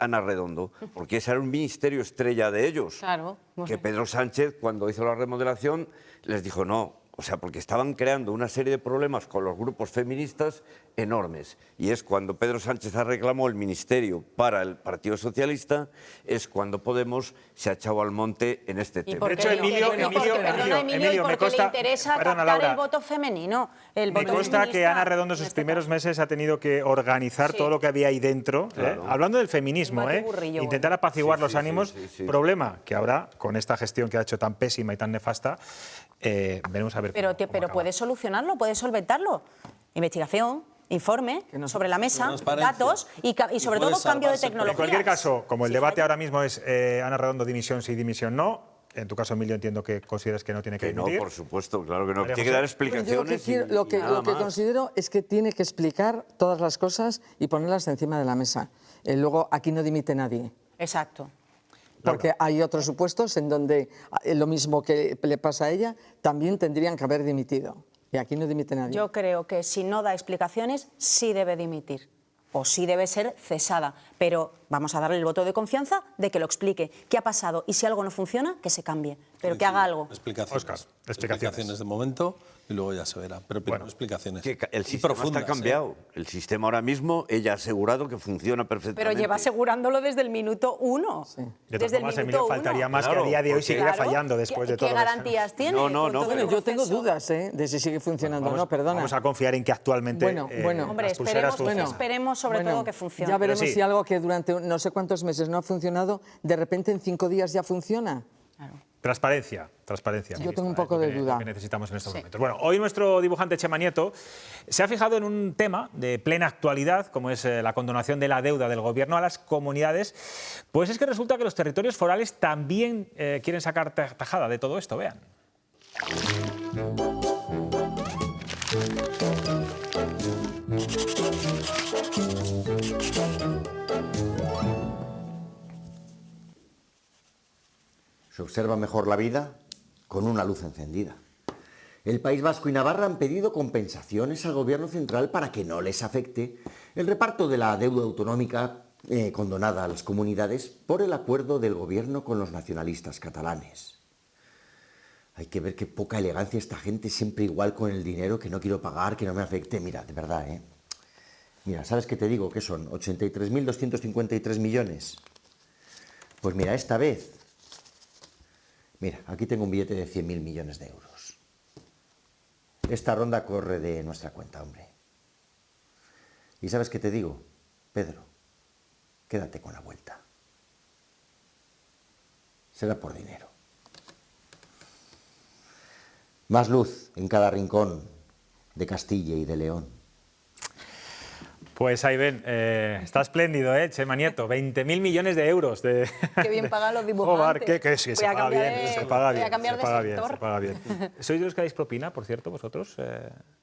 Ana Redondo? Porque ese era un ministerio estrella de ellos. Claro. Que Pedro Sánchez, cuando hizo la remodelación, les dijo no. O sea, porque estaban creando una serie de problemas con los grupos feministas enormes. Y es cuando Pedro Sánchez reclamó el ministerio para el Partido Socialista, es cuando Podemos se ha echado al monte en este tema. De hecho, Emilio, me consta, le interesa captar el voto femenino. Me consta que Ana Redondo en sus primeros meses ha tenido que organizar todo lo que había ahí dentro. Claro. Hablando del feminismo, intentar apaciguar los ánimos. Problema que ahora, con esta gestión que ha hecho tan pésima y tan nefasta, veremos a ver pero puedes solucionarlo, puedes solventarlo. Investigación, informe sobre la mesa, datos y sobre todo cambio de tecnología. En cualquier caso, como el debate ahora mismo es Ana Redondo, dimisión sí, dimisión no, en tu caso, Emilio, entiendo que consideras que no tiene que dimitir. No, por supuesto, claro que no. Tiene que dar explicaciones. Lo que considero es que tiene que explicar todas las cosas y ponerlas encima de la mesa. Luego, aquí no dimite nadie. Exacto. Porque hay otros supuestos en donde lo mismo que le pasa a ella, también tendrían que haber dimitido. Y aquí no dimite nadie. Yo creo que si no da explicaciones, sí debe dimitir. O sí debe ser cesada. Pero vamos a darle el voto de confianza de que lo explique. ¿Qué ha pasado? Y si algo no funciona, que se cambie. Pero que haga algo. Explicaciones. Oscar, explicaciones de momento y luego ya se verá. Pero primero explicaciones. Que el sistema está cambiado. El sistema ahora mismo, ella ha asegurado que funciona perfectamente. Pero lleva asegurándolo desde el minuto 1. Sí. De todas formas, Emilio, faltaría más que a día de hoy siguiera fallando después de todo. ¿Qué garantías tiene? Bueno, yo tengo dudas de si sigue funcionando o no, perdona. Vamos a confiar en que actualmente hombre, esperemos sobre todo que funcione. Ya veremos si algo que durante no sé cuántos meses no ha funcionado, de repente en 5 días ya funciona. Claro. Transparencia. Yo tengo un poco de duda. Lo que necesitamos en estos momentos. Bueno, hoy nuestro dibujante Chema Nieto se ha fijado en un tema de plena actualidad, como es la condonación de la deuda del Gobierno a las comunidades. Pues es que resulta que los territorios forales también quieren sacar tajada de todo esto. Vean. Se observa mejor la vida con una luz encendida. El País Vasco y Navarra han pedido compensaciones al Gobierno central para que no les afecte el reparto de la deuda autonómica condonada a las comunidades por el acuerdo del Gobierno con los nacionalistas catalanes. Hay que ver qué poca elegancia esta gente, siempre igual con el dinero, que no quiero pagar, que no me afecte. Mira, de verdad, Mira, ¿sabes qué te digo? ¿Qué son? 83.253 millones. Pues mira, esta vez... Mira, aquí tengo un billete de 100.000 millones de euros. Esta ronda corre de nuestra cuenta, hombre. ¿Y sabes qué te digo? Pedro, quédate con la vuelta. Será por dinero. Más luz en cada rincón de Castilla y de León. Pues ahí ven, está espléndido, Chema Nieto, 20.000 millones de euros. Qué bien pagan los dibujantes. Que se paga bien, se paga bien. Voy a cambiar de sector. Se paga bien. ¿Sois de los que dais propina, por cierto, vosotros?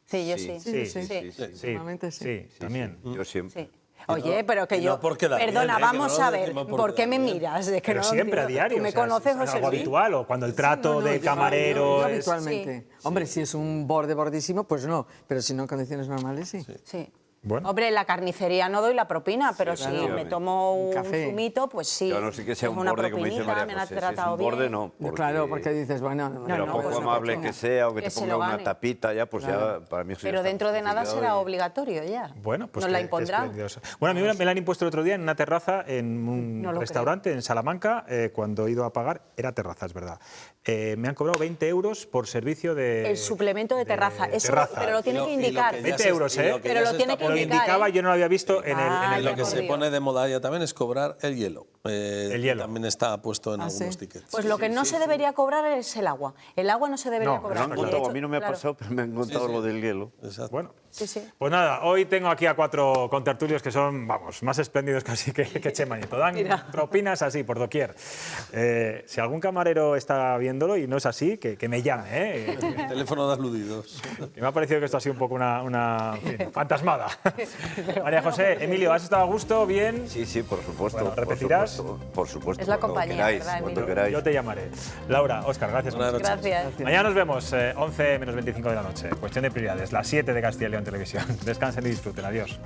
Sí, yo sí. Sí, también. Yo siempre. Sí. Oye, pero que yo... Perdona, vamos a ver, ¿por qué me miras? Es que pero no, siempre, a diario. ¿Tú me conoces, José Luis? ¿Es algo habitual o cuando el trato de camarero yo habitualmente. Hombre, si es un borde bordísimo, pues no. Pero si no en condiciones normales, sí. Sí. Bueno. Hombre, en la carnicería no doy la propina, pero si me tomo un zumito, pues sí. Yo no sé que sea un borde, como dice María José. Si es un borde, no. Claro, porque dices, bueno... Pero poco pues amable que sea, o que te ponga una tapita, ya, pues ya, para mí... Pero dentro de nada será obligatorio ya. Bueno, pues nos la impondrán. Bueno, a mí me la han impuesto el otro día en una terraza, en un restaurante en Salamanca, cuando he ido a pagar, era terraza, es verdad. Me han cobrado 20 euros por servicio de... El suplemento de terraza. Eso, pero lo tiene que indicar. 20 euros, Pero lo tiene que indicar. Lo indicaba, yo no lo había visto en el... Lo que se pone de moda ya también es cobrar el hielo. El hielo. También está puesto en algunos tickets. Pues lo que no se debería cobrar es el agua. El agua no se debería cobrar. A mí no me ha pasado, pero me han contado lo del hielo. Exacto. Bueno, sí. Pues nada, hoy tengo aquí a 4 contertulios que son, vamos, más espléndidos casi que Chema Nieto. Dan propinas así, por doquier. Si algún camarero está viéndolo y no es así, que me llame. El teléfono de aludidos. Que me ha parecido que esto ha sido un poco una fantasmada. María José, Emilio, ¿has estado a gusto? ¿Bien? Sí, por supuesto. Bueno, ¿repetirás? Por supuesto. Es la compañía, cuando queráis. Yo te llamaré. Laura, Óscar, gracias. Gracias. Mañana nos vemos, 11 menos 25 de la noche. Cuestión de prioridades, las 7 de Castilla y León Televisión. Descansen y disfruten. Adiós.